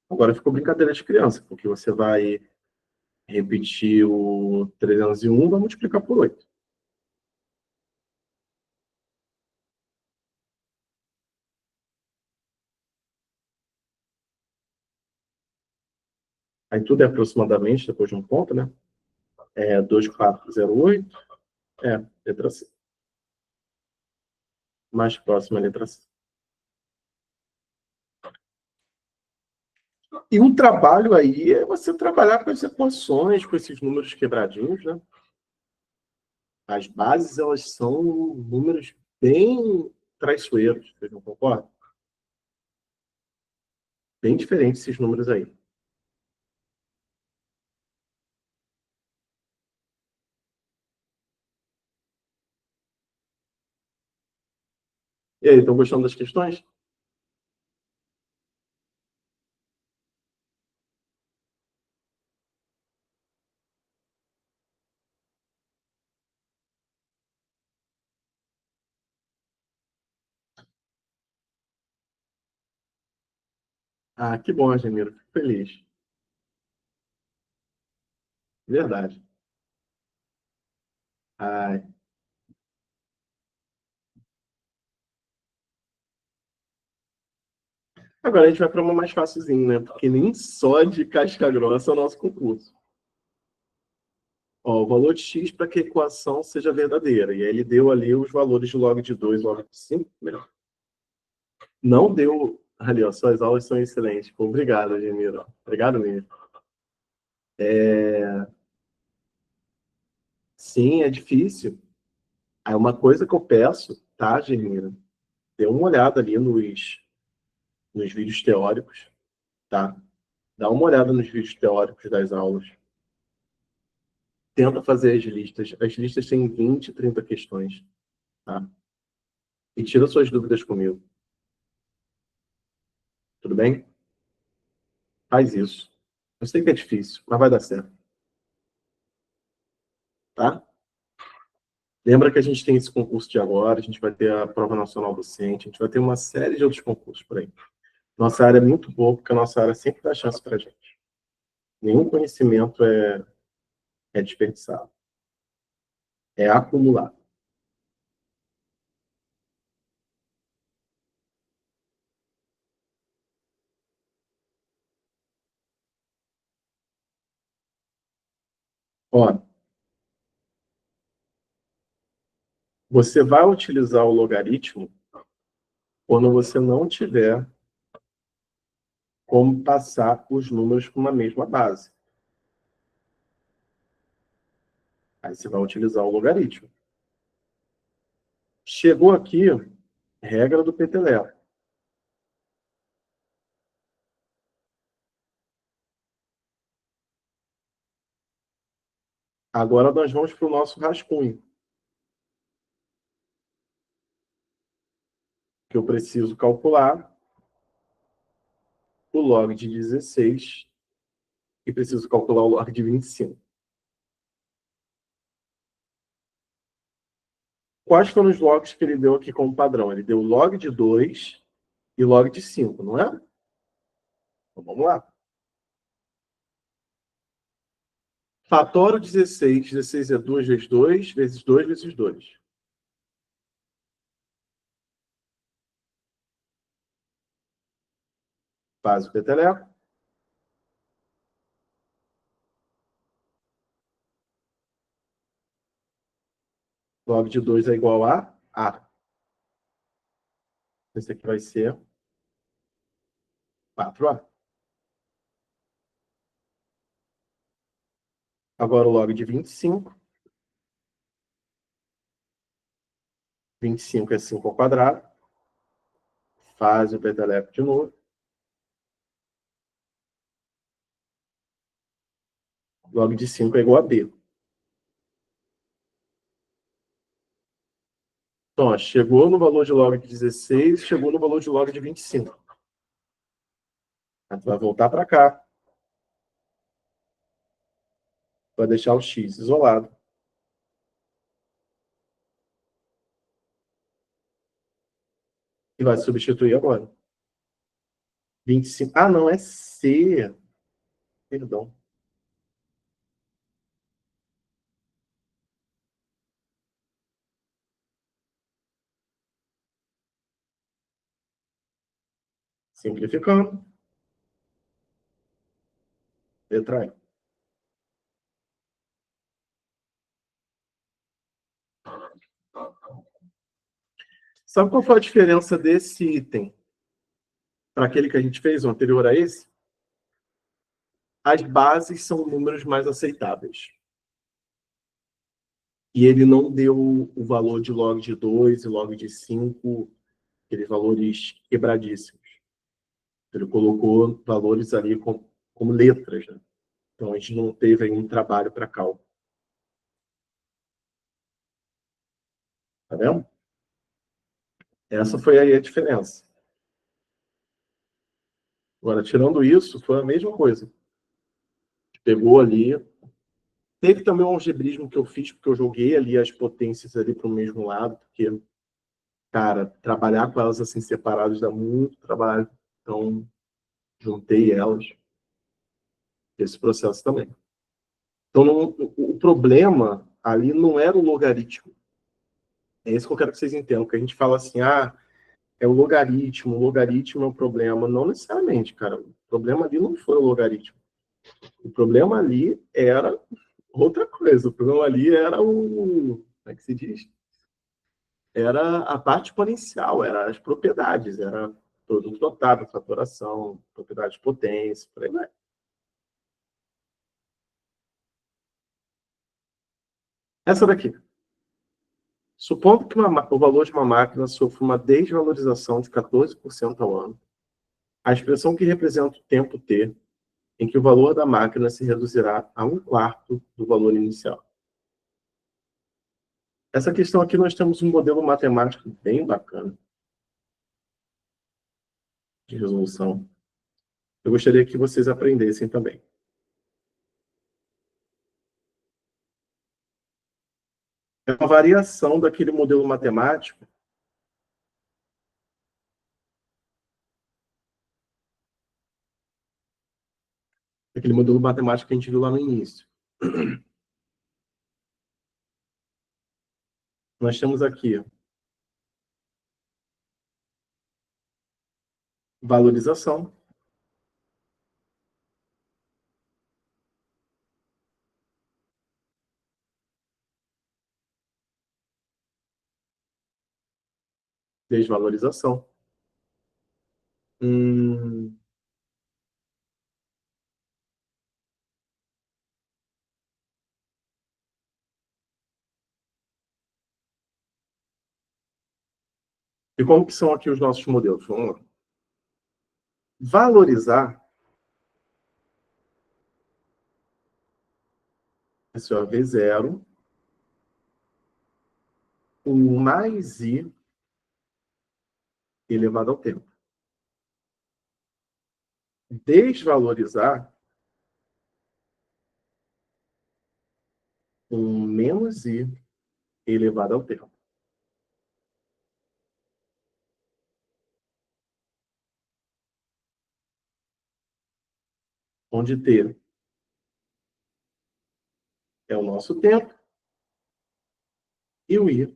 Agora ficou brincadeira de criança, porque você vai repetir o 301 e vai multiplicar por 8. Aí tudo é aproximadamente, depois de um ponto, né? É 2408. É, letra C. Mais próxima, letra C. E um trabalho aí é você trabalhar com as equações, com esses números quebradinhos, né? As bases, elas são números bem traiçoeiros, vocês não concordam? Bem diferentes esses números aí. E aí, estão gostando das questões? Ah, que bom, Gemiro. Fico feliz. Verdade. Ai. Agora a gente vai para uma mais facilzinho, né? Porque nem só de casca grossa é o nosso concurso. Ó, o valor de x para que a equação seja verdadeira. E aí ele deu ali os valores de log de 2, log de 5. Melhor. Não deu. Ali, ó, suas aulas são excelentes. Pô, obrigado, Gemiro. Obrigado mesmo. Sim, é difícil. Aí uma coisa que eu peço, tá, Gemiro? Dê uma olhada ali nos vídeos teóricos, tá? Dá uma olhada nos vídeos teóricos das aulas. Tenta fazer as listas. As listas têm 20, 30 questões, tá? E tira suas dúvidas comigo. Tudo bem? Faz isso. Eu sei que é difícil, mas vai dar certo, tá? Lembra que a gente tem esse concurso de agora, a gente vai ter a prova nacional docente, a gente vai ter uma série de outros concursos por aí. Nossa área é muito boa, porque a nossa área sempre dá chance para a gente. Nenhum conhecimento é desperdiçado. É acumular. Ó, você vai utilizar o logaritmo quando você não tiver como passar os números para uma mesma base. Aí você vai utilizar o logaritmo. Chegou aqui, regra do peteleco. Agora nós vamos para o nosso rascunho, que eu preciso calcular o log de 16 e preciso calcular o log de 25. Quais foram os logs que ele deu aqui como padrão? Ele deu log de 2 e log de 5, não é? Então vamos lá. Fatório 16. 16 é 2 vezes 2, vezes 2 vezes 2. Faz o peteleco. Log de 2 é igual a A. Esse aqui vai ser 4A. Agora o log de 25. 25 é 5 ao quadrado. Faz o peteleco de novo. Log de 5 é igual a B. Então, ó, chegou no valor de log de 16, chegou no valor de log de 25. Aí tu vai voltar para cá. Vai deixar o x isolado. E vai substituir agora. 25. Ah, não, é C. Perdão. Simplificando. Letra E. Sabe qual foi a diferença desse item para aquele que a gente fez, o anterior a esse? As bases são números mais aceitáveis. E ele não deu o valor de log de 2 e log de 5, aqueles valores quebradíssimos. Ele colocou valores ali como letras, né? Então a gente não teve aí um trabalho para cálculo. Tá vendo? Essa foi aí a diferença. Agora, tirando isso, foi a mesma coisa. Pegou ali. Teve também um algebrismo que eu fiz, porque eu joguei ali as potências ali para o mesmo lado, porque, cara, trabalhar com elas assim separadas dá muito trabalho. Então, juntei elas. Esse processo também. Então, o problema ali não era o logaritmo. É isso que eu quero que vocês entendam, que a gente fala assim, é o logaritmo é o problema. Não necessariamente, cara. O problema ali não foi o logaritmo. O problema ali era outra coisa. O problema ali era o... Como é que se diz? Era a parte exponencial, era as propriedades, era produto dotado, fatoração, propriedade de potência, por aí vai. Essa daqui. Supondo que o valor de uma máquina sofra uma desvalorização de 14% ao ano, a expressão que representa o tempo t, em que o valor da máquina se reduzirá a 1/4 do valor inicial. Essa questão aqui nós temos um modelo matemático bem bacana de resolução. Eu gostaria que vocês aprendessem também. É uma variação daquele modelo matemático aquele modelo matemático que a gente viu lá no início. Nós temos aqui valorização, desvalorização. Hum, E como que são aqui os nossos modelos? Vamos lá. Valorizar, esse é o V0, o mais I elevado ao tempo. Desvalorizar, um menos I elevado ao tempo. Onde T é o nosso tempo e o I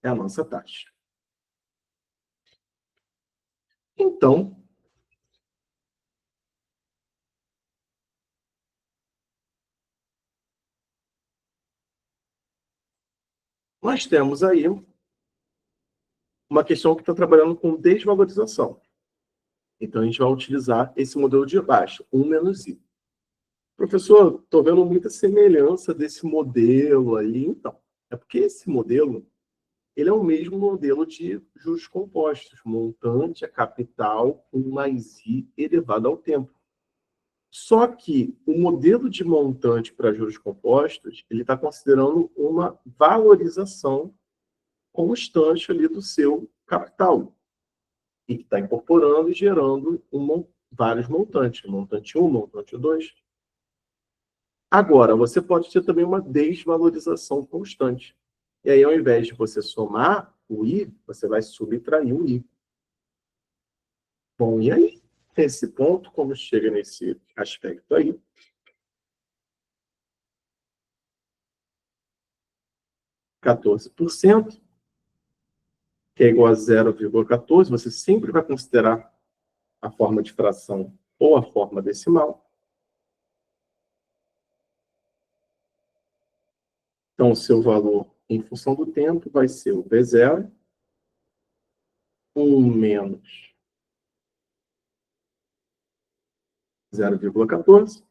é a nossa taxa. Então, nós temos aí uma questão que está trabalhando com desvalorização. Então, a gente vai utilizar esse modelo de baixo, 1 menos I. Professor, estou vendo muita semelhança desse modelo aí. Então, é porque esse modelo ele é o mesmo modelo de juros compostos, montante a capital com mais I elevado ao tempo. Só que o modelo de montante para juros compostos, ele está considerando uma valorização constante ali do seu capital, e que está incorporando e gerando vários montantes, montante 1, montante 2. Agora, você pode ter também uma desvalorização constante. E aí, ao invés de você somar o I, você vai subtrair o I. Bom, e aí, nesse ponto, como chega nesse aspecto aí, 14%, que é igual a 0,14, você sempre vai considerar a forma de fração ou a forma decimal. Então, o seu valor em função do tempo vai ser o V0, 1 menos 0,14,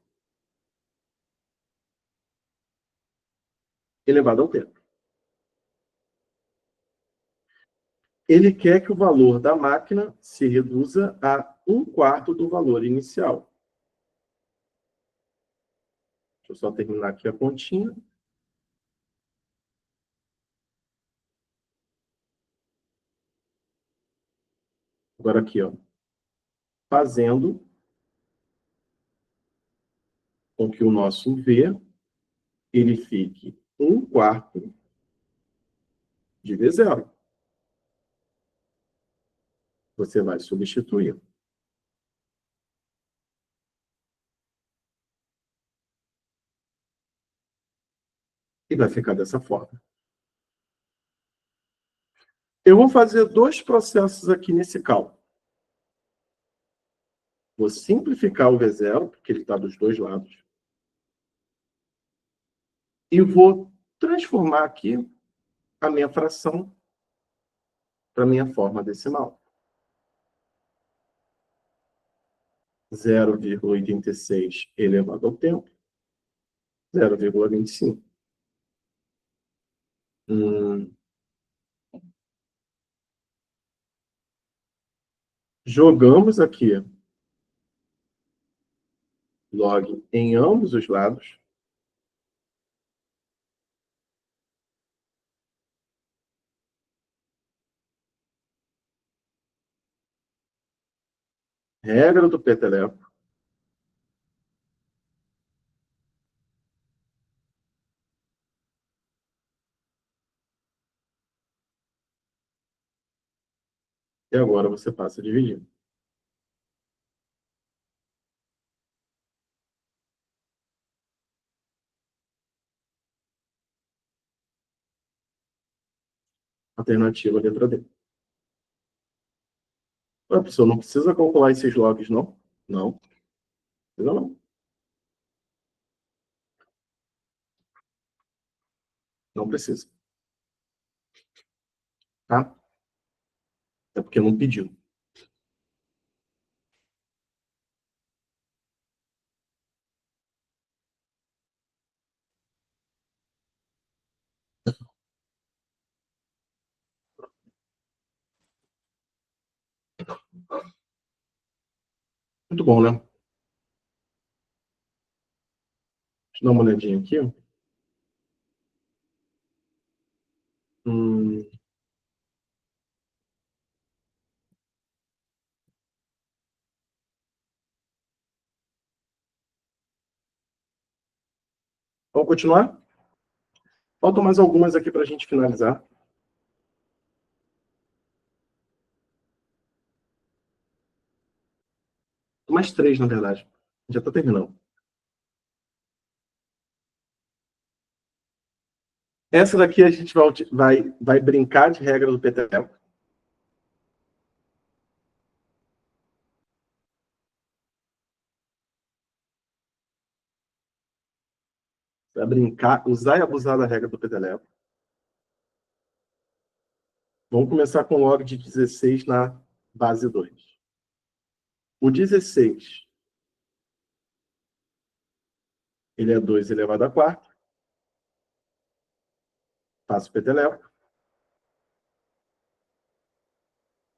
elevado ao tempo. Ele quer que o valor da máquina se reduza a 1/4 do valor inicial. Deixa eu só terminar aqui a continha. Agora aqui, ó, fazendo com que o nosso V ele fique 1/4 de V0. Você vai substituir. E vai ficar dessa forma. Eu vou fazer dois processos aqui nesse cálculo. Vou simplificar o V0, porque ele está dos dois lados. E vou transformar aqui a minha fração para a minha forma decimal. 0,86 elevado ao tempo, 0,25. Jogamos aqui log em ambos os lados. Regra do peteleco. E agora você passa a dividir. Alternativa letra D. A pessoa não precisa calcular esses logs, não? Não. Precisa não. Não precisa. Tá? É porque não pediu. Muito bom, né? Deixa eu dar uma olhadinha aqui. Hum, Vamos continuar? Faltam mais algumas aqui para a gente finalizar. Mais três, na verdade. Já está terminando. Essa daqui a gente vai brincar de regra do peteleco. Vai brincar, usar e abusar da regra do peteleco. Vamos começar com log de 16 na base 2. O 16 Ele é 2 elevado a quarta. Faço o peteleco.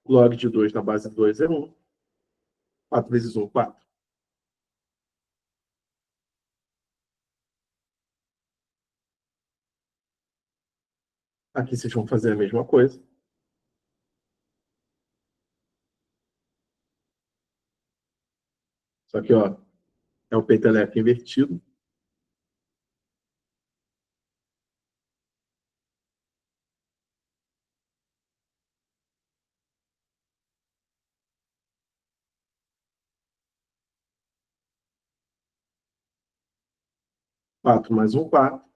Log de 2 na base de 2 é 1. 4 vezes 1, 4. Aqui vocês vão fazer a mesma coisa. Só que, ó, é o peteleco invertido. Quatro mais um, 4.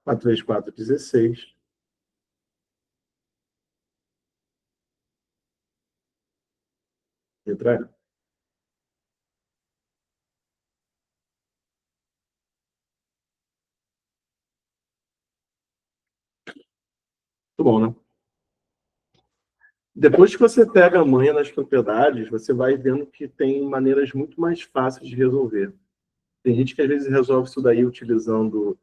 4 vezes 4, 16. Letra E. Muito bom, né? Depois que você pega a manha nas propriedades, você vai vendo que tem maneiras muito mais fáceis de resolver. Tem gente que às vezes resolve isso daí utilizando,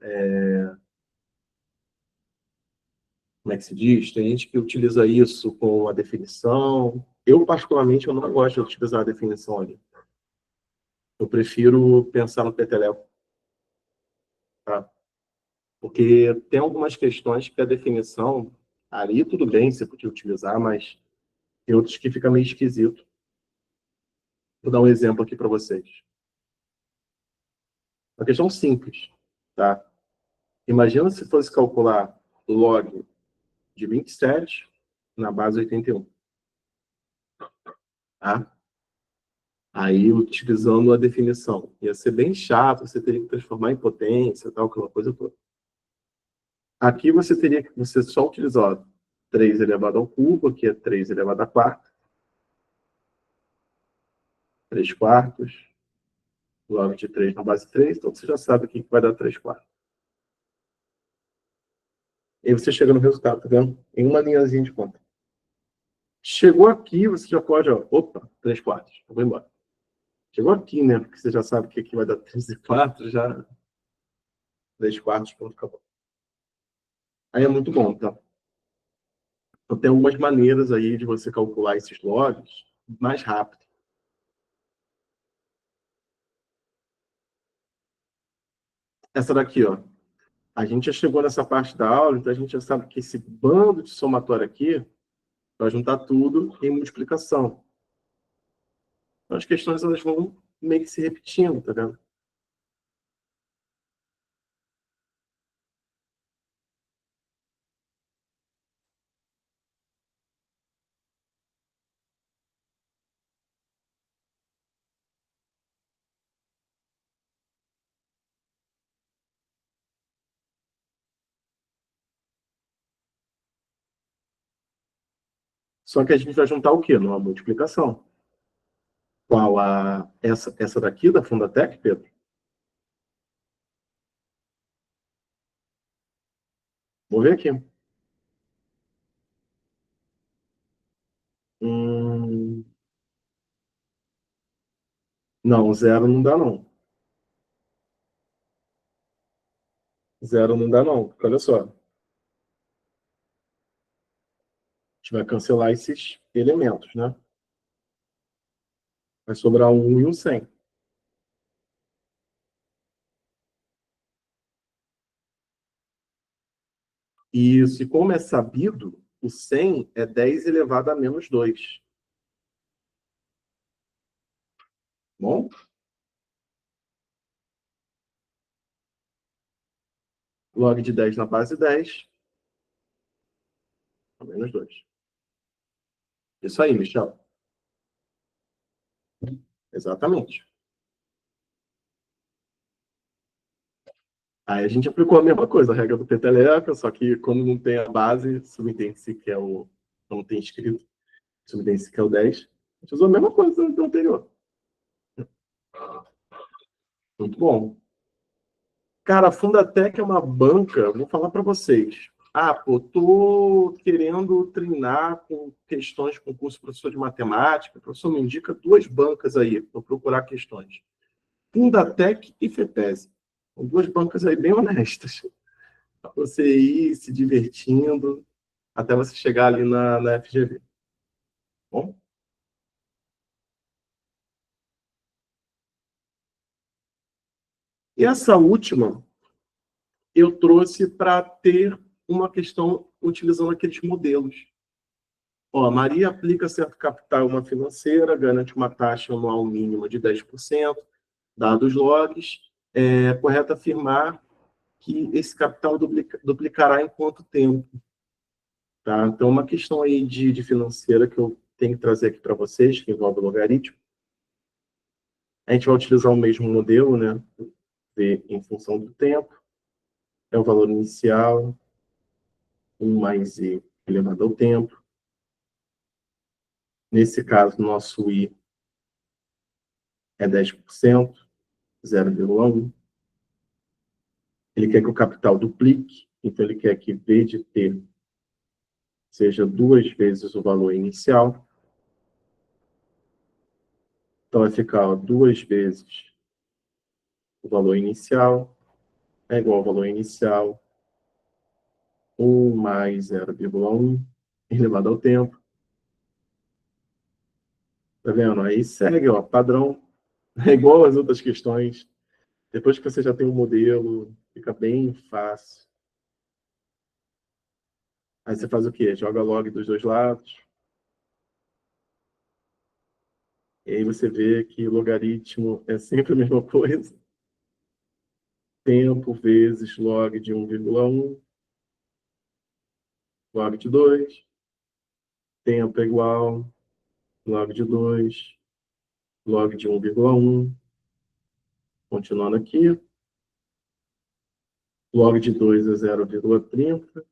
como é que se diz? Tem gente que utiliza isso com a definição. Eu, particularmente, eu não gosto de utilizar a definição ali. Eu prefiro pensar no peteleco, tá? Porque tem algumas questões que a definição, ali tudo bem, você podia utilizar, mas tem outros que fica meio esquisito. Vou dar um exemplo aqui para vocês. Uma questão simples, tá? Imagina se fosse calcular log de 27 na base 81, tá? Aí, utilizando a definição. Ia ser bem chato, você teria que transformar em potência, tal, aquela coisa toda. Aqui você teria que você só utilizar, ó, 3 elevado ao cubo, aqui é 3 elevado à quarta, 3 quartos, log de 3 na base 3, então você já sabe o que vai dar 3 quartos. E aí você chega no resultado, tá vendo? Em uma linhazinha de conta. Chegou aqui, você já pode, ó, opa, 3 quartos, eu vou embora. Chegou aqui, né? Porque você já sabe que aqui vai dar 3 e 4, já 3 quartos, pronto, acabou. Aí é muito bom, tá? Então tem algumas maneiras aí de você calcular esses logs mais rápido. Essa daqui, ó. A gente já chegou nessa parte da aula, então a gente já sabe que esse bando de somatório aqui vai juntar tudo em multiplicação. Então as questões elas vão meio que se repetindo, tá vendo? Só que a gente vai juntar o quê? Numa multiplicação. Qual essa daqui da Fundatec, Pedro? Vou ver aqui. Hum, não, zero não dá não. Zero não dá não. Porque olha só, a gente vai cancelar esses elementos, né? Vai sobrar um 1 e um 100. Isso, e como é sabido, o 100 é 10 elevado a menos 2. Bom, log de 10 na base 10, a menos 2. Isso aí, Michel. Exatamente. Aí a gente aplicou a mesma coisa, a regra do peteleca, só que como não tem a base, subentende-se que é o... Não tem escrito, subentende-se que é o 10. A gente usou a mesma coisa do anterior. Muito bom. Cara, a Fundatec é uma banca, vou falar para vocês. Ah, pô, tô querendo treinar com questões de concurso professor de matemática. O professor me indica duas bancas aí para procurar questões. Fundatec e FEPESE. São duas bancas aí bem honestas. Para você ir se divertindo até você chegar ali na FGV. Bom? E essa última eu trouxe para ter uma questão utilizando aqueles modelos. Ó, Maria aplica certo capital a uma financeira, garante uma taxa anual mínima de 10%, dados logs. É correto afirmar que esse capital duplicará em quanto tempo? Tá? Então, uma questão aí de financeira que eu tenho que trazer aqui para vocês, que envolve o logaritmo. A gente vai utilizar o mesmo modelo, né? V em função do tempo. É o valor inicial, 1 mais I elevado ao tempo. Nesse caso, nosso I é 10%, 0,1. Ele quer que o capital duplique, então ele quer que V de T seja 2 vezes o valor inicial. Então vai ficar 2 vezes o valor inicial é igual ao valor inicial 1 mais 0,1 elevado ao tempo. Tá vendo? Aí segue, ó, padrão. É igual às outras questões. Depois que você já tem um modelo, fica bem fácil. Aí você faz o quê? Joga log dos dois lados. E aí você vê que logaritmo é sempre a mesma coisa. Tempo vezes log de 1,1, log de 2. Tempo é igual log de 2, log de 1,1. Continuando aqui. Log de 2 é 0,30.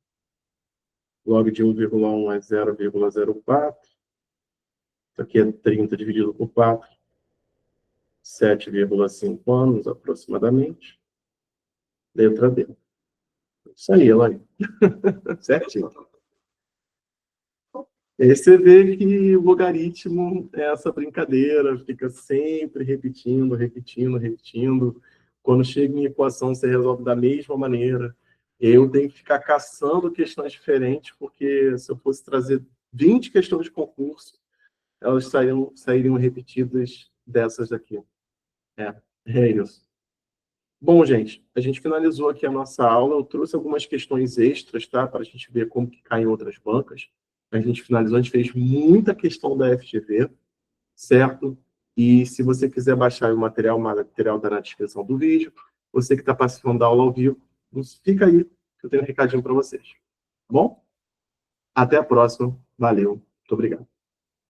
Log de 1,1 é 0,04. Isso aqui é 30 dividido por 4. 7,5 anos, aproximadamente. Letra D. Isso aí, Elaine. Certinho. E aí você vê que o logaritmo é essa brincadeira, fica sempre repetindo, repetindo, repetindo. Quando chega em equação, você resolve da mesma maneira. Eu tenho que ficar caçando questões diferentes, porque se eu fosse trazer 20 questões de concurso, elas sairiam repetidas dessas daqui. É isso. Bom, gente, a gente finalizou aqui a nossa aula. Eu trouxe algumas questões extras, tá? Para a gente ver como que cai em outras bancas. A gente finalizou, a gente fez muita questão da FGV, certo? E se você quiser baixar o material está na descrição do vídeo. Você que está participando da aula ao vivo, fica aí, que eu tenho um recadinho para vocês. Tá bom? Até a próxima. Valeu. Muito obrigado.